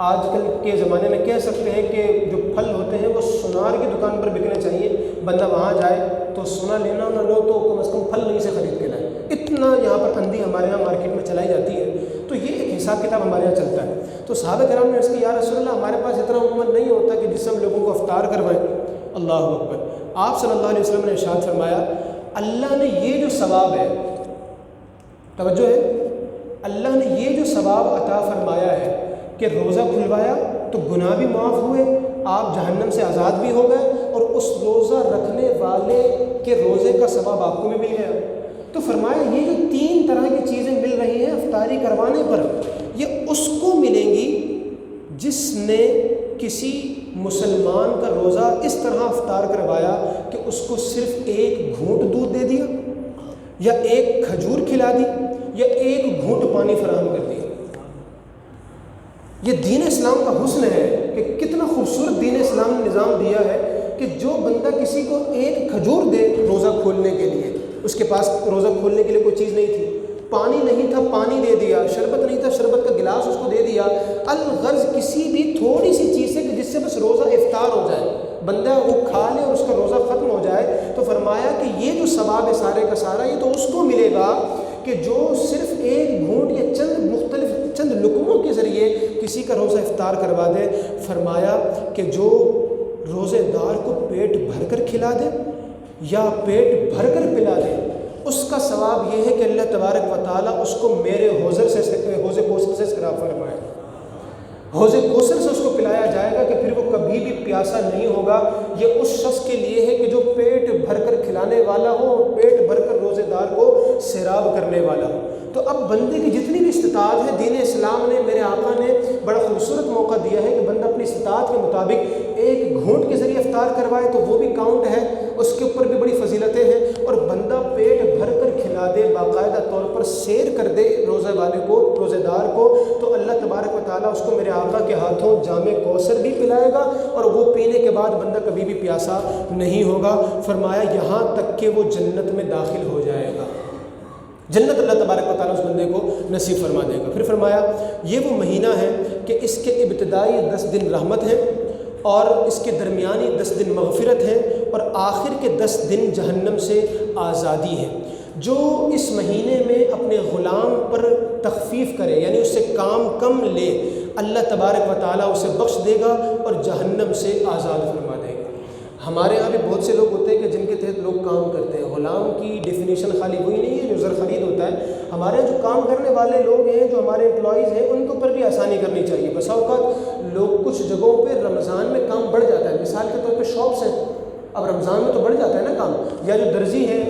آج کل کے زمانے میں کہہ سکتے ہیں کہ جو پھل ہوتے ہیں وہ سونار کی دکان پر بکنے چاہیے، بندہ وہاں جائے تو سونا لینا نہ لو تو کم از کم پھل نہیں سے خرید کے لائے، اتنا یہاں پر اندھی ہمارے یہاں مارکیٹ میں چلائی جاتی ہے۔ تو یہ ایک حساب کتاب ہمارے یہاں چلتا ہے۔ تو صحابہ کرام نے اس کی یا رسول اللہ ہمارے پاس اتنا عموماً نہیں ہوتا کہ جس سے ہم لوگوں کو افطار کروائیں۔ اللہ اکبر۔ آپ صلی اللہ علیہ وسلم نے ارشاد فرمایا اللہ نے یہ جو ثواب ہے، توجہ ہے، اللہ نے یہ جو ثواب عطا فرمایا ہے کہ روزہ کھلوایا تو گناہ بھی معاف ہوئے، آپ جہنم سے آزاد بھی ہو گئے، اور اس روزہ رکھنے والے کے روزے کا ثواب آپ کو بھی مل گیا۔ تو فرمایا یہ جو 3 طرح کی چیزیں مل رہی ہیں افطاری کروانے پر، یہ اس کو ملیں گی جس نے کسی مسلمان کا روزہ اس طرح افطار کروایا کہ اس کو صرف 1 گھونٹ دودھ دے دیا، یا 1 کھجور کھلا دی، یا 1 گھونٹ پانی فراہم کر دیا۔ یہ دین اسلام کا حسن ہے کہ کتنا خوبصورت دین اسلام نے نظام دیا ہے کہ جو بندہ کسی کو 1 کھجور دے روزہ کھولنے کے لیے، اس کے پاس روزہ کھولنے کے لیے کوئی چیز نہیں تھی، پانی نہیں تھا پانی دے دیا، شربت نہیں تھا شربت کا گلاس اس کو دے دیا، الغرض کسی بھی تھوڑی سی چیز سے کہ جس سے بس روزہ افطار ہو جائے، بندہ وہ کھا لے اور اس کا روزہ ختم ہو جائے، تو فرمایا کہ یہ جو ثواب ہے سارے کا سارا یہ تو اس کو ملے گا کہ جو صرف 1 گھونٹ یا چند لقموں کے ذریعے کسی کا روزہ افطار کروا دے۔ فرمایا کہ جو روزے دار کو پیٹ بھر کر کھلا دے یا پیٹ بھر کر پلا دے، اس کا ثواب یہ ہے کہ اللہ تبارک و تعالیٰ اس کو میرے حوض کوثر سے شراب فرمائے، حوض کوثر سے اس کو پلایا جائے گا کہ پھر وہ کبھی بھی پیاسا نہیں ہوگا۔ یہ اس شخص کے لیے ہے کہ جو پیٹ بھر کر کھلانے والا ہو اور پیٹ بھر کر روزے دار کو سیراب کرنے والا ہو۔ تو اب بندے کی جتنی بھی استطاعت ہے، دین اسلام نے، میرے آقا نے بڑا خوبصورت موقع دیا ہے کہ بندہ اپنی استطاعت کے مطابق 1 گھونٹ کے ذریعے افطار کروائے تو وہ بھی کاؤنٹ ہے، اس کے اوپر بھی بڑی فضیلتیں ہیں، اور بندہ پیٹ بھر کر کھلا دے، باقاعدہ طور پر سیر کر دے روزہ والے کو، روزہ دار کو، تو اللہ تبارک و تعالیٰ اس کو میرے آقا کے ہاتھوں جام کوثر بھی پلائے گا، اور وہ پینے کے بعد بندہ کبھی بھی پیاسا نہیں ہوگا۔ فرمایا یہاں تک کہ وہ جنت میں داخل ہو جائے گا، جنت اللہ تبارک و تعالیٰ اس بندے کو نصیب فرما دے گا۔ پھر فرمایا یہ وہ مہینہ ہے کہ اس کے ابتدائی 10 دن رحمت ہے، اور اس کے درمیانی 10 دن مغفرت ہے، اور آخر کے 10 دن جہنم سے آزادی ہے۔ جو اس مہینے میں اپنے غلام پر تخفیف کرے، یعنی اس سے کام کم لے، اللہ تبارک و تعالیٰ اسے بخش دے گا اور جہنم سے آزاد فرما دے گا۔ ہمارے یہاں بھی بہت سے لوگ ہوتے ہیں کہ جن کے تحت لوگ کام کرتے ہیں۔ غلام کی ڈیفینیشن خالی وہی نہیں ہے جو زر خرید ہوتا ہے، ہمارے جو کام کرنے والے لوگ ہیں، جو ہمارے امپلائیز ہیں، ان کے اوپر بھی آسانی کرنی چاہیے۔ بسا اوقات لوگ کچھ جگہوں پہ رمضان میں کام بڑھ جاتا ہے، مثال کے طور پہ شاپس ہیں، اب رمضان میں تو بڑھ جاتا ہے نا کام، یا جو درزی ہے،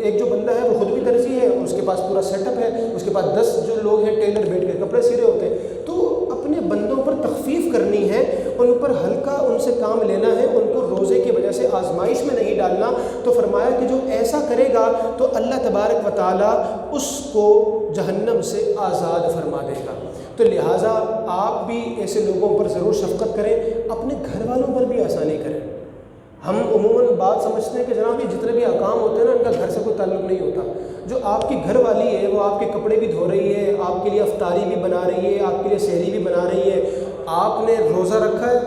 ایک جو بندہ ہے وہ خود بھی درزی ہے، اس کے پاس پورا سیٹ اپ ہے، اس کے پاس 10 جو لوگ ہیں ٹیلر بیٹھ کے کپڑے سی رہے ہوتے ہیں، تو اپنے بندوں پر تخفیف کرنی ہے، ان پر ہلکا ان سے کام لینا ہے، ان کو روزے کی وجہ سے آزمائش میں نہیں ڈالنا۔ تو فرمایا کہ جو ایسا کرے گا تو اللہ تبارک و تعالیٰ اس کو جہنم سے آزاد فرما دے گا۔ تو لہٰذا آپ بھی ایسے لوگوں پر ضرور شفقت کریں، اپنے گھر والوں پر بھی آسانی کریں۔ ہم عموماً بات سمجھتے ہیں کہ جناب یہ جتنے بھی احکام ہوتے ہیں نا، ان کا گھر سے کوئی تعلق نہیں ہوتا۔ جو آپ کی گھر والی ہے وہ آپ کے کپڑے بھی دھو رہی ہے، آپ کے لیے افطاری بھی بنا رہی ہے، آپ کے لیے سحری بھی بنا رہی ہے، آپ نے روزہ رکھا ہے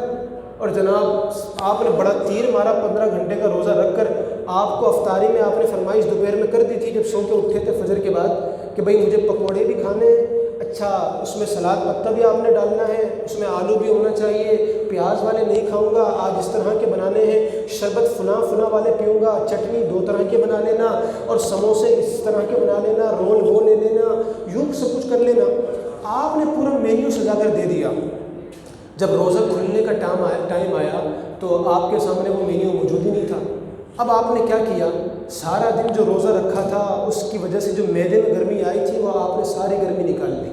اور جناب آپ نے بڑا تیر مارا 15 گھنٹے کا روزہ رکھ کر، آپ کو افطاری میں آپ نے فرمائش دوپہر میں کر دی تھی جب سو کے اٹھے تھے فجر کے بعد کہ بھئی مجھے پکوڑے بھی کھانے ہیں، اچھا اس میں سلاد پتہ بھی آپ نے ڈالنا ہے، اس میں آلو بھی ہونا چاہیے، پیاز والے نہیں کھاؤں گا، آج اس طرح کے بنانے ہیں، شربت فلاں والے پیوں گا، چٹنی 2 طرح کے بنا لینا، اور سموسے اس طرح کے بنا لینا، رول وہ لے لینا، یوں سب کچھ کر لینا۔ آپ نے پورا مینیو سجا کر دے دیا۔ جب روزہ کھلنے کا ٹائم آیا تو آپ کے سامنے وہ مینیو موجود ہی نہیں تھا۔ اب آپ نے کیا کیا، سارا دن جو روزہ رکھا تھا اس کی وجہ سے جو معدے میں گرمی آئی تھی وہ آپ نے ساری گرمی نکال دی۔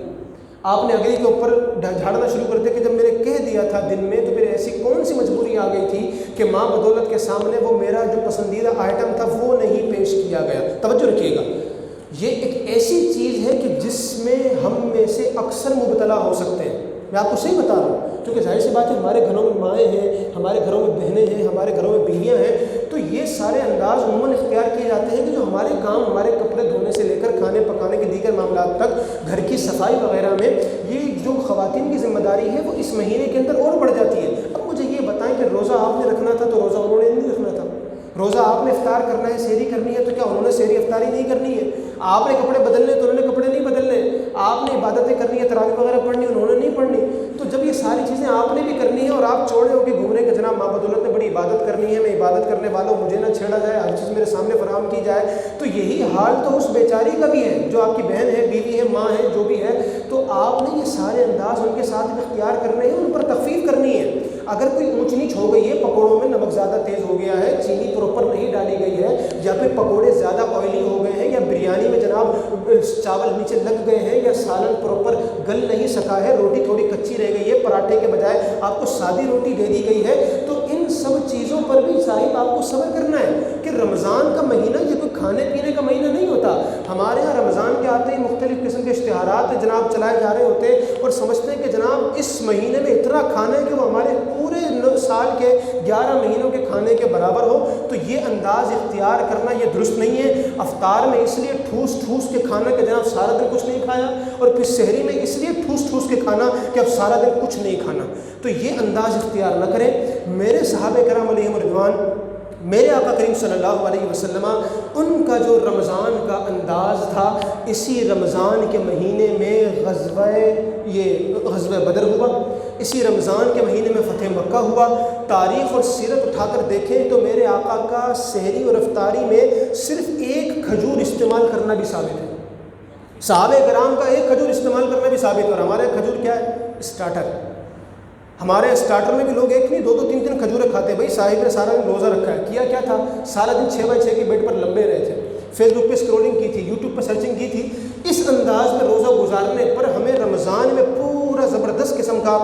آپ نے اگلے کے اوپر جھاڑنا شروع کر دیا کہ جب میں نے کہہ دیا تھا دن میں تو پھر ایسی کون سی مجبوری آ گئی تھی کہ ماں بدولت کے سامنے وہ میرا جو پسندیدہ آئٹم تھا وہ نہیں پیش کیا گیا۔ توجہ رکھیے گا، یہ ایک ایسی چیز ہے کہ جس میں ہم میں سے اکثر مبتلا ہو سکتے ہیں۔ میں آپ کو صحیح بتا رہا ہوں، کیونکہ ظاہر سی بات ہے ہمارے گھروں میں مائیں ہیں، ہمارے گھروں میں بہنیں ہیں، ہمارے گھروں میں بیویاں ہیں، تو یہ سارے انداز عموماً اختیار کیے جاتے ہیں کہ جو ہمارے کام، ہمارے کپڑے دھونے سے لے کر کھانے پکانے کے دیگر معاملات تک، گھر کی صفائی وغیرہ میں یہ جو خواتین کی ذمہ داری ہے وہ اس مہینے کے اندر اور بڑھ جاتی ہے۔ اب مجھے یہ بتائیں کہ روزہ آپ نے رکھنا تھا تو روزہ انہوں نے نہیں رکھنا تھا؟ روزہ آپ نے افطار کرنا ہے، سحری کرنی ہے، تو کیا انہوں نے سحری افطاری نہیں کرنی ہے؟ آپ نے کپڑے بدلنے تو انہوں نے کپڑے نہیں بدلنے؟ آپ نے عبادتیں کرنی ہے، تراویح وغیرہ پڑھنی، انہوں نے نہیں پڑھنی؟ تو جب یہ ساری چیزیں آپ نے بھی کرنی ہے اور آپ چوڑے ہو کے گھوم رہے کہ جناب ماں بدولت نے بڑی عبادت کرنی ہے، میں عبادت کرنے والا ہوں، مجھے نہ چھیڑا جائے، ہر چیز میرے سامنے فراہم کی جائے، تو یہی حال تو اس بیچاری کا بھی ہے جو آپ کی بہن ہے، بیوی ہے، ماں ہے، جو بھی ہے۔ تو آپ نے یہ سارے انداز ان کے ساتھ اختیار کرنے ہیں، ان پر تخفیف کرنی ہے۔ اگر کوئی اونچ نیچ ہو گئی ہے، پکوڑوں میں نمک زیادہ تیز ہو گیا ہے، چینی پراپر نہیں ڈالی گئی ہے، یا پھر پکوڑے زیادہ آئلی ہو گئے ہیں، یا بریانی میں جناب چاول نیچے لگ گئے ہیں، یا سالن پراپر گل نہیں سکا ہے، روٹی تھوڑی کچی رہ گئی ہے، پراٹھے کے بجائے آپ کو سادی روٹی دے دی گئی ہے، تو ان سب چیزوں پر بھی صاحب آپ کو صبر کرنا ہے کہ رمضان کا مہینہ یہ کوئی کھانے پینے کا مہینہ نہیں ہوتا۔ ہمارے یہاں رمضان کے آتے ہی مختلف قسم کے اشتہارات جناب چلائے جا رہے ہوتے ہیں اور سمجھتے ہیں کہ جناب اس مہینے میں اتنا کھانا ہے کہ وہ ہمارے پورے سال کے 11 مہینوں کے کھانے کے برابر ہو۔ تو یہ انداز اختیار کرنا یہ درست نہیں ہے۔ افطار میں اس لیے ٹھوس ٹھوس کے کھانا کہ جناب سارا دن کچھ نہیں کھایا، اور پھر سحری میں اس لیے ٹھوس ٹھوس کے کھانا کہ اب سارا دن کچھ نہیں کھانا، تو یہ انداز اختیار نہ کریں۔ میرے صحابہ کرام علیہم رضوان، میرے آقا کریم صلی اللہ علیہ وسلم، ان کا جو رمضان کا انداز تھا، اسی رمضان کے مہینے میں غزوہ بدر ہوا، اسی رمضان کے مہینے میں فتح مکہ ہوا۔ تاریخ اور سیرت اٹھا کر دیکھیں تو میرے آقا کا سحری اور افطاری میں صرف ایک کھجور استعمال کرنا بھی ثابت ہے۔ صحابہ کرام کا ایک کھجور استعمال کرنا بھی ثابت ہے، اور ہمارے کھجور کیا ہے؟ اسٹارٹر۔ ہمارے اسٹارٹر میں بھی لوگ ایک نہیں 2-2 3-3 کھجوریں کھاتے ہیں۔ بھائی صاحب نے سارا دن روزہ رکھا ہے، کیا تھا؟ سارا دن 6x6 کے بیڈ پر لمبے رہے تھے، فیس بک پہ اسکرولنگ کی تھی، یوٹیوب پہ سرچنگ کی تھی۔ اس انداز میں روزہ گزارنے پر ہمیں رمضان میں پورا زبردست قسم کا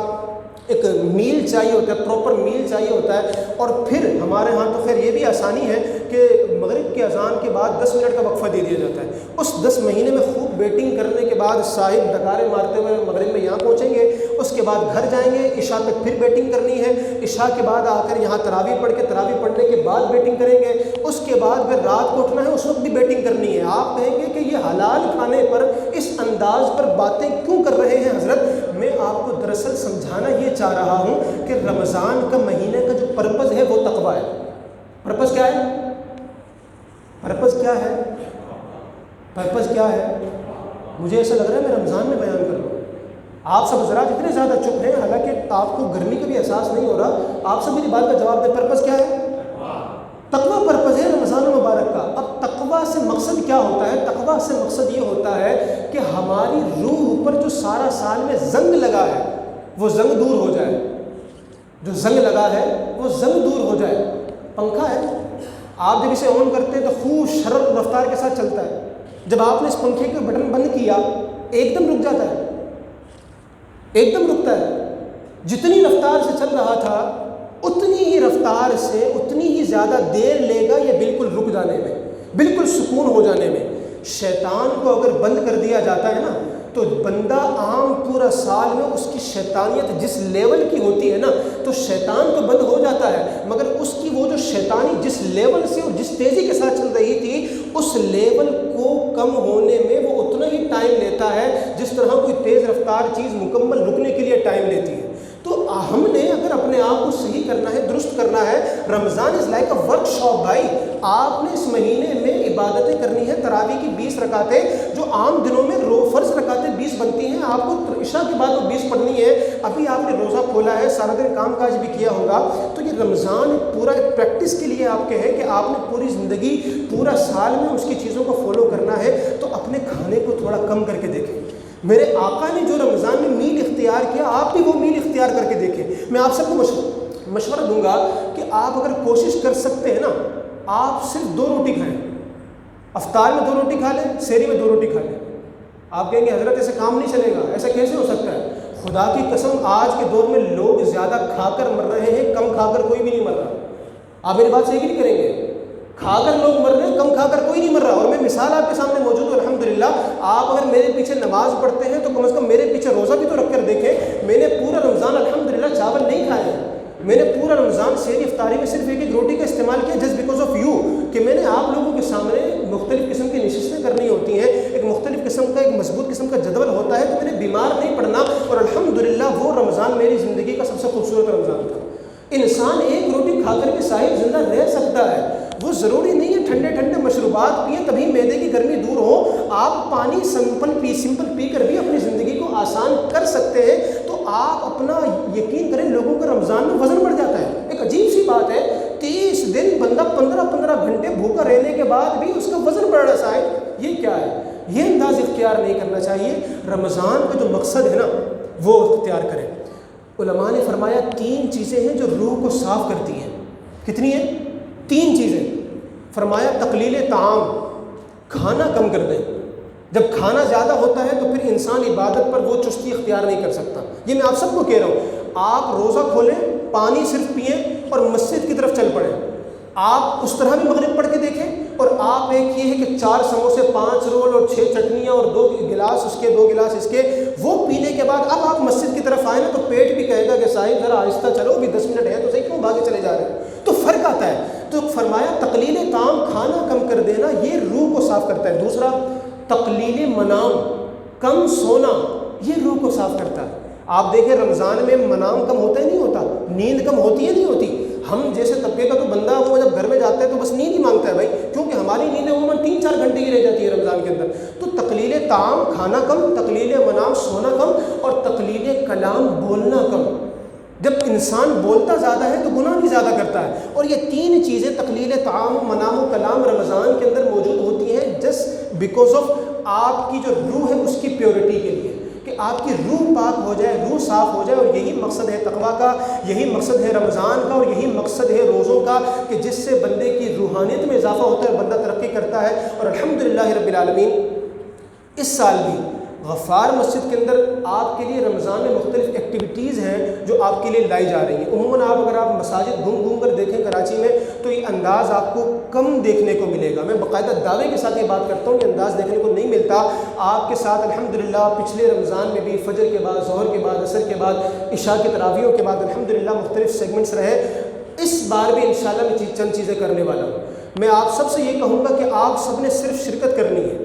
ایک میل چاہیے ہوتا ہے، پراپر میل چاہیے ہوتا ہے. اور پھر ہمارے ہاں تو خیر یہ بھی آسانی ہے کہ مغرب کی اذان کے بعد 10 منٹ کا وقفہ دے دیا جاتا ہے. اس 10 مہینے میں خوب بیٹنگ کرنے کے بعد صاحب ڈکارے مارتے ہوئے مغرب میں یہاں پہنچیں گے، اس کے بعد گھر جائیں گے، عشاء تک پھر بیٹنگ کرنی ہے، عشاء کے بعد آ کر یہاں تراویح پڑھ کے تراویح پڑھنے کے بعد بیٹنگ کریں گے، اس کے بعد پھر رات کو اٹھنا ہے، اس وقت بھی بیٹنگ کرنی ہے. آپ کہیں گے کہ یہ حلال کھانے پر اس انداز پر باتیں کیوں کر رہے ہیں حضرت؟ میں آپ کو دراصل سمجھانا یہ چاہ رہا ہوں کہ رمضان کا مہینے کا جو پرپز ہے وہ تقویٰ ہے. پرپز کیا ہے؟ پرپز کیا ہے؟ پرپز کیا ہے؟ مجھے ایسا لگ رہا ہے میں رمضان میں بیان کر رہا ہوں. آپ سب حضرات اتنے زیادہ چپ ہیں، حالانکہ آپ کو گرمی کا بھی احساس نہیں ہو رہا. آپ سب میری بات کا جواب دیں. پرپز کیا ہے؟ تقویٰ پرپز ہے رمضان المبارک کا. اب تقویٰ سے مقصد کیا ہوتا ہے؟ تقویٰ سے مقصد یہ ہوتا ہے کہ ہماری روح پر جو سارا سال میں زنگ لگا ہے وہ زنگ دور ہو جائے. جو زنگ لگا ہے وہ زنگ دور ہو جائے. پنکھا ہے، آپ جب اسے آن کرتے ہیں تو خوب شرر رفتار کے ساتھ چلتا ہے. جب آپ نے اس پنکھے کے بٹن بند کیا ایک دم رک جاتا ہے، ایک دم رکتا ہے. جتنی رفتار سے چل رہا تھا اتنی ہی رفتار سے اتنی ہی زیادہ دیر لے گا یہ بالکل رک جانے میں، بالکل سکون ہو جانے میں. شیطان کو اگر بند کر دیا جاتا ہے نا تو بندہ عام پورا سال میں اس کی شیطانیت جس لیول کی ہوتی ہے نا تو شیطان تو بند ہو جاتا ہے، مگر اس کی وہ جو شیطانی جس لیول سے اور جس تیزی کے ساتھ چل رہی تھی اس لیول کو کم ہونے میں وہ اتنا ہی ٹائم لیتا ہے جس طرح کوئی تیز رفتار چیز مکمل رکنے کے لیے ٹائم لیتی ہے. تو ہم نے اگر اپنے آپ کو صحیح کرنا ہے، درست کرنا ہے، Ramzan is like a workshop بھائی. آپ نے اس مہینے میں عبادتیں کرنی ہے. تراویح کی 20 رکعتیں جو عام دنوں میں فرض رکعتیں 20 بنتی ہیں، آپ کو عشاء کے بعد وہ 20 پڑھنی ہے. ابھی آپ نے روزہ کھولا ہے، سارا دن کام کاج بھی کیا ہوگا، تو یہ رمضان پورا ایک پریکٹس کے لیے آپ کے ہے کہ آپ نے پوری زندگی پورا سال میں اس کی چیزوں کو فالو کرنا ہے. تو اپنے کھانے کو تھوڑا کم کر کے دیکھیں. میرے آقا نے جو رمضان میں میل اختیار کیا آپ بھی وہ میل اختیار کر کے دیکھیں. میں آپ سب کو مشورہ دوں گا کہ آپ اگر کوشش کر سکتے ہیں نا آپ صرف 2 روٹی کھائیں. افطار میں 2 روٹی کھا لیں، سحری میں 2 روٹی کھا لیں. آپ کہیں گے حضرت ایسے کام نہیں چلے گا، ایسا کیسے ہو سکتا ہے؟ خدا کی قسم آج کے دور میں لوگ زیادہ کھا کر مر رہے ہیں، کم کھا کر کوئی بھی نہیں مر رہا. آپ میری بات صحیح نہیں کریں گے؟ کھا کر لوگ مر رہے ہیں، کم کھا کر کوئی نہیں مر رہا. اور میں مثال آپ کے سامنے موجود ہوں الحمدللہ. آپ اگر میرے پیچھے نماز پڑھتے ہیں تو کم از کم میرے پیچھے روزہ بھی تو رکھ کر دیکھیں. میں نے پورا رمضان الحمدللہ چاول نہیں کھایا. میں نے پورا رمضان سحری افطاری میں صرف ایک روٹی کا استعمال کیا جسٹ بیکاز آف یو، کہ میں نے آپ لوگوں کے سامنے مختلف قسم کی نشستیں کرنی ہوتی ہیں، ایک مختلف قسم کا ایک مضبوط قسم کا جدول ہوتا ہے. تو میں نے بیمار نہیں پڑنا. اور الحمدللہ وہ رمضان میری زندگی کا سب سے خوبصورت رمضان تھا. انسان ایک روٹی کھا کر بھی صاحب زندہ رہ سکتا ہے. وہ ضروری نہیں ہے ٹھنڈے ٹھنڈے مشروبات پئیں تبھی معدے کی گرمی دور ہو. آپ پانی سمپل پی کر بھی اپنی زندگی کو آسان کر سکتے ہیں. تو آپ اپنا یقین کریں لوگوں کا رمضان میں وزن بڑھ جاتا ہے. ایک عجیب سی بات ہے، 30 دن بندہ 15 گھنٹے بھوکا رہنے کے بعد بھی اس کا وزن بڑھ رہا ہے. یہ کیا ہے؟ یہ انداز اختیار نہیں کرنا چاہیے. رمضان کا جو مقصد ہے نا وہ اختیار کریں. علماء نے فرمایا 3 چیزیں ہیں جو روح کو صاف کرتی ہیں. کتنی ہیں؟ 3 چیزیں. فرمایا تقلیل طعام، کھانا کم کر دیں. جب کھانا زیادہ ہوتا ہے تو پھر انسان عبادت پر وہ چستی اختیار نہیں کر سکتا. یہ میں آپ سب کو کہہ رہا ہوں. آپ روزہ کھولیں، پانی صرف پئیں اور مسجد کی طرف چل پڑیں. آپ اس طرح بھی مغرب پڑھ کے دیکھیں. اور آپ ایک یہ ہے کہ 4 سموسے 5 رول اور 6 چٹنیاں اور 2 گلاس اس کے 2 گلاس اس کے وہ پینے کے بعد اب آپ مسجد کی طرف آئیں نا تو پیٹ بھی کہے گا کہ صاحب ذرا آہستہ چلو، بھی 10 منٹ ہے تو صحیح، کیوں بھاگے چلے جا رہے ہیں؟ تو فرق آتا ہے. تو فرمایا تقلیل طعام، کھانا کم کر دینا، یہ روح کو صاف کرتا ہے. دوسرا تقلیل منام، کم سونا، یہ روح کو صاف کرتا ہے. آپ دیکھیں رمضان میں منام کم ہوتا ہے نہیں ہوتا، نیند کم ہوتی ہے نہیں ہوتی. ہم جیسے طبقے کا تو بندہ وہ جب گھر میں جاتا ہے تو بس نیند ہی مانگتا ہے بھائی، کیونکہ ہماری نیندیں عموماً 3-4 گھنٹے کی رہ جاتی ہے رمضان کے اندر. تو تقلیل طعام، کھانا کم، تقلیل منام، سونا کم، اور تقلیل کلام، بولنا کم. جب انسان بولتا زیادہ ہے تو گناہ بھی زیادہ کرتا ہے. اور یہ 3 چیزیں تقلیل طعام، منام و کلام رمضان کے اندر موجود ہوتی ہیں جسٹ بیکاز آف آپ کی جو روح ہے اس کی پیورٹی کے لیے، کہ آپ کی روح پاک ہو جائے، روح صاف ہو جائے. اور یہی مقصد ہے تقویٰ کا، یہی مقصد ہے رمضان کا، اور یہی مقصد ہے روزوں کا، کہ جس سے بندے کی روحانیت میں اضافہ ہوتا ہے، بندہ ترقی کرتا ہے. اور الحمدللہ رب العالمین اس سال بھی غفار مسجد کے اندر آپ کے لیے رمضان میں مختلف ایکٹیویٹیز ہیں جو آپ کے لیے لائی جا رہی ہیں۔ عموماً اگر آپ مساجد گھوم کر دیکھیں کراچی میں تو یہ انداز آپ کو کم دیکھنے کو ملے گا۔ میں باقاعدہ دعوے کے ساتھ یہ بات کرتا ہوں، یہ انداز دیکھنے کو نہیں ملتا۔ آپ کے ساتھ الحمدللہ پچھلے رمضان میں بھی فجر کے بعد، ظہر کے بعد، عصر کے بعد، عشاء کی تراویحوں کے بعد الحمدللہ مختلف سیگمنٹس رہے۔ اس بار بھی انشاءاللہ میں چند چیزیں کرنے والا ہوں۔ میں آپ سب سے یہ کہوں گا کہ آپ سب نے صرف شرکت کرنی ہے،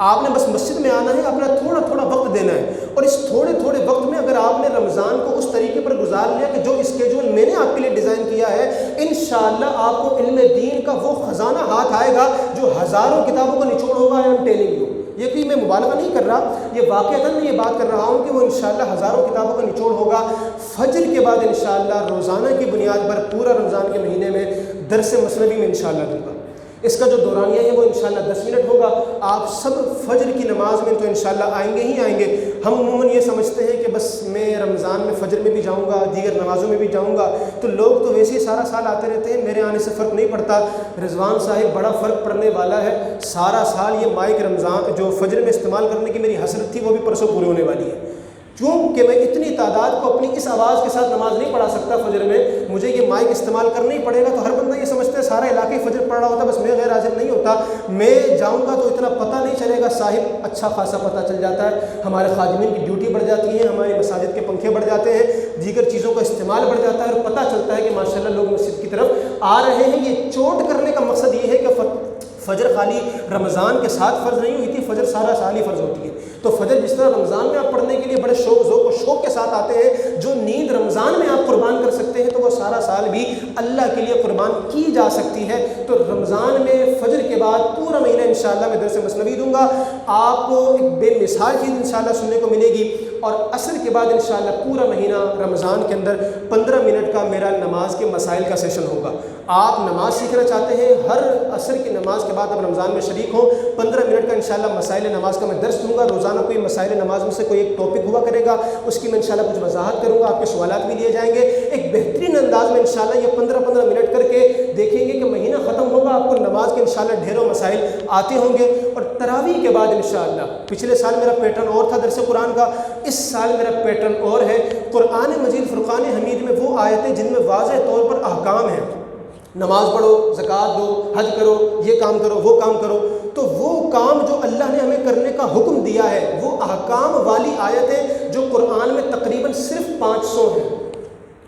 آپ نے بس مسجد میں آنا ہے، اپنا تھوڑا تھوڑا وقت دینا ہے، اور اس تھوڑے تھوڑے وقت میں اگر آپ نے رمضان کو اس طریقے پر گزار لیا کہ جو اسکیجول میں نے آپ کے لیے ڈیزائن کیا ہے، انشاءاللہ آپ کو علم دین کا وہ خزانہ ہاتھ آئے گا جو ہزاروں کتابوں کا نچوڑ ہوگا۔ I am telling you، یہ کہ میں مبالغہ نہیں کر رہا، یہ واقعتاً میں یہ بات کر رہا ہوں کہ وہ انشاءاللہ ہزاروں کتابوں کا نچوڑ ہوگا۔ فجر کے بعد انشاءاللہ روزانہ کی بنیاد پر پورا رمضان کے مہینے میں درس مثنوی میں انشاءاللہ دوں گا۔ اس کا جو دورانیہ ہے وہ انشاءاللہ 10 منٹ ہوگا۔ آپ سب فجر کی نماز میں تو انشاءاللہ آئیں گے ہی آئیں گے۔ ہم عموماً یہ سمجھتے ہیں کہ بس میں رمضان میں فجر میں بھی جاؤں گا، دیگر نمازوں میں بھی جاؤں گا، تو لوگ تو ویسے ہی سارا سال آتے رہتے ہیں، میرے آنے سے فرق نہیں پڑتا۔ رضوان صاحب بڑا فرق پڑنے والا ہے، سارا سال یہ مائک رمضان جو فجر میں استعمال کرنے کی میری حسرت تھی وہ بھی پرسوں پوری ہونے والی ہے، کیونکہ میں اتنی تعداد کو اپنی اس آواز کے ساتھ نماز نہیں پڑھا سکتا فجر میں، مجھے یہ مائک استعمال کرنا ہی پڑے گا۔ تو ہر بندہ یہ سمجھتا ہے سارا علاقہ فجر پڑھ رہا ہوتا، بس میں غیر حاضر نہیں ہوتا، میں جاؤں گا تو اتنا پتہ نہیں چلے گا، صاحب اچھا خاصا پتہ چل جاتا ہے، ہمارے خادمین کی ڈیوٹی بڑھ جاتی ہے، ہماری مساجد کے پنکھے بڑھ جاتے ہیں، دیگر چیزوں کا استعمال بڑھ جاتا ہے، اور پتہ چلتا ہے کہ ماشاءاللہ لوگ مسجد کی طرف آ رہے ہیں۔ یہ چوٹ کرنے کا مقصد یہ ہے کہ فجر خالی رمضان کے ساتھ فرض نہیں ہوئی تھی، فجر سارا سال ہی فرض ہوتی ہے۔ تو فجر جس طرح رمضان میں آپ پڑھنے کے لیے بڑے شوق ذوق و شوق کے ساتھ آتے ہیں، جو نیند رمضان میں آپ قربان کر سکتے ہیں تو وہ سارا سال بھی اللہ کے لیے قربان کی جا سکتی ہے۔ تو رمضان میں فجر کے بعد پورا مہینہ انشاءاللہ میں درس مثنوی دوں گا، آپ کو ایک بے مثال چیز انشاءاللہ سننے کو ملے گی۔ اور عصر کے بعد انشاءاللہ پورا مہینہ رمضان کے اندر 15 منٹ کا میرا نماز کے مسائل کا سیشن ہوگا۔ آپ نماز سیکھنا چاہتے ہیں، ہر عصر کی نماز کے بعد آپ رمضان میں شریک ہوں، 15 منٹ کا انشاءاللہ مسائل نماز کا میں درس دوں گا۔ روزانہ کوئی مسائل نماز میں سے کوئی ایک ٹاپک ہوا کرے گا، اس کی میں انشاءاللہ کچھ وضاحت کروں گا، آپ کے سوالات بھی لیے جائیں گے۔ ایک بہترین انداز میں انشاءاللہ یہ 15 منٹ کر کے دیکھیں گے کہ مہینہ ختم ہوگا، آپ کو نماز کے انشاءاللہ ڈھیروں مسائل آتے ہوں گے۔ اور تراویح کے بعد انشاءاللہ، پچھلے سال میرا پیٹرن اور تھا درس قرآن کا، اس سال میرا پیٹرن اور ہے۔ قرآن مجید فرقان حمید میں وہ آیتیں جن میں واضح طور پر احکام ہیں، نماز پڑھو، زکوٰۃ دو، حج کرو، یہ کام کرو، وہ کام کرو، تو وہ کام جو اللہ نے ہمیں کرنے کا حکم دیا ہے، وہ احکام والی آیتیں جو قرآن میں تقریباً صرف 500 ہیں۔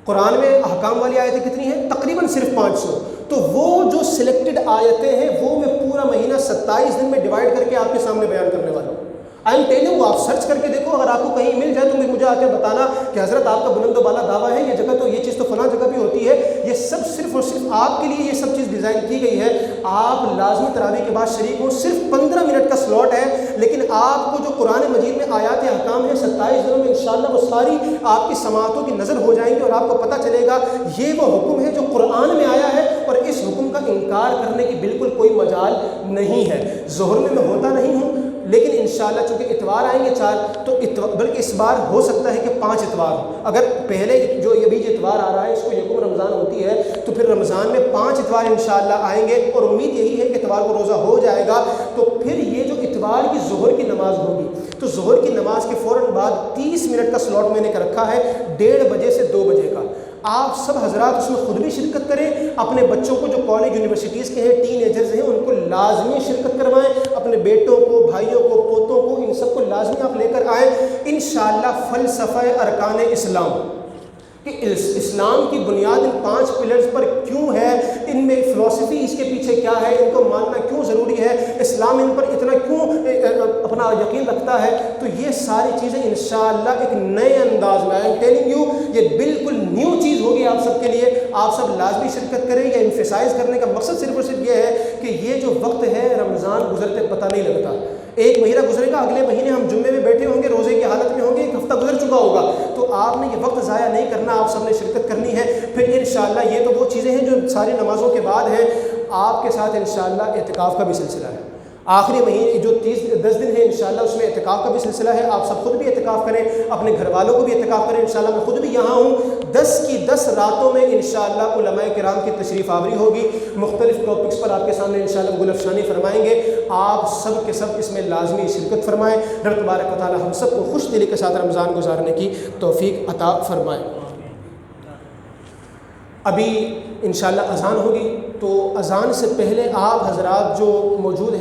قرآن میں احکام والی آیتیں کتنی ہیں؟ تقریباً صرف 500۔ تو وہ جو سلیکٹڈ آیتیں ہیں وہ میں پورا مہینہ 27 دن میں ڈیوائڈ کر کے آپ کے سامنے بیان کرنے والا ہوں۔ آئی ایم ٹیلنگ یو، آپ سرچ کر کے دیکھو، اگر آپ کو کہیں مل جائے تو مجھے آ کے بتانا کہ حضرت آپ کا بلند و بالا دعویٰ ہے، یہ جگہ تو یہ چیز تو فلاں جگہ بھی ہوتی ہے۔ یہ سب صرف اور صرف آپ کے لیے یہ سب چیز ڈیزائن کی گئی ہے۔ آپ لازمی تراویح کے بعد شریک ہوں، صرف 15 منٹ کا سلاٹ ہے، لیکن آپ کو جو قرآن مجید میں آیات احکام ہیں 27 دنوں میں انشاءاللہ وہ ساری آپ کی سماعتوں کی نظر ہو جائیں گی، اور آپ کو پتہ چلے گا یہ وہ حکم ہے جو قرآن میں آیا ہے، اور اس حکم کا انکار کرنے کی بالکل کوئی مجال نہیں ہے۔ ظہر میں ہوتا نہیں ہوں، لیکن انشاءاللہ چونکہ اتوار آئیں گے 4، تو بلکہ اس بار ہو سکتا ہے کہ 5 اتوار ہو۔ اگر پہلے جو یہ بیچ اتوار آ رہا ہے اس کو یکم رمضان ہوتی ہے، تو پھر رمضان میں 5 اتوار انشاءاللہ آئیں گے، اور امید یہی ہے کہ اتوار کو روزہ ہو جائے گا۔ تو پھر یہ جو اتوار کی ظہر کی نماز ہوگی، تو ظہر کی نماز کے فوراً بعد 30 منٹ کا سلاٹ میں نے رکھا ہے، 1:30 بجے سے 2 بجے کا۔ آپ سب حضرات اس میں خود بھی شرکت کریں، اپنے بچوں کو جو کالج یونیورسٹیز کے ہیں، ٹین ایجرز ہیں، ان کو لازمی شرکت کروائیں، اپنے بیٹوں کو، بھائیوں کو، پوتوں کو، ان سب کو لازمی آپ لے کر آئیں۔ انشاءاللہ فلسفہ ارکان اسلام کہ اسلام کی بنیاد ان 5 پلرز پر کیوں ہے، ان میں فلسفی اس کے پیچھے کیا ہے، ان کو ماننا کیوں ضروری ہے، اسلام ان پر اتنا کیوں اپنا یقین رکھتا ہے، تو یہ ساری چیزیں انشاءاللہ ایک نئے انداز میں، آئی ایم ٹیلنگ یو، یہ بالکل نیو چیز ہوگی آپ سب کے لیے۔ آپ سب لازمی شرکت کریں۔ یہ ایمفیسائز کرنے کا مقصد صرف اور صرف یہ ہے کہ یہ جو وقت ہے رمضان گزرتے پتہ نہیں لگتا، ایک مہینہ گزرے گا، اگلے مہینے ہم جمعے میں بیٹھے ہوں گے، روزے کی حالت میں ہوں گے، ایک ہفتہ گزر چکا ہوگا، تو آپ نے یہ وقت ضائع نہیں کرنا، آپ سب نے شرکت کرنی ہے۔ پھر انشاءاللہ یہ تو وہ چیزیں ہیں جو ساری نمازوں کے بعد ہیں، آپ کے ساتھ انشاءاللہ اعتکاف کا بھی سلسلہ ہے۔ آخری مہینے جو 10 دن ہے انشاءاللہ اس میں اعتکاف کا بھی سلسلہ ہے. آپ سب خود بھی اعتکاف کریں, اپنے گھر والوں کو بھی اعتکاف کریں. انشاءاللہ میں خود بھی یہاں ہوں. 10 کی 10 راتوں میں انشاءاللہ علماء کرام کی تشریف آوری ہوگی. مختلف ٹاپکس پر آپ کے سامنے انشاءاللہ گل افشانی فرمائیں گے. آپ سب کے سب اس میں لازمی شرکت فرمائیں. رب تبارک و تعالی ہم سب کو خوش دلی کے ساتھ رمضان گزارنے کی توفیق عطا فرمائے. ابھی انشاءاللہ اذان ہوگی, تو اذان سے پہلے آپ حضرات جو موجود ہیں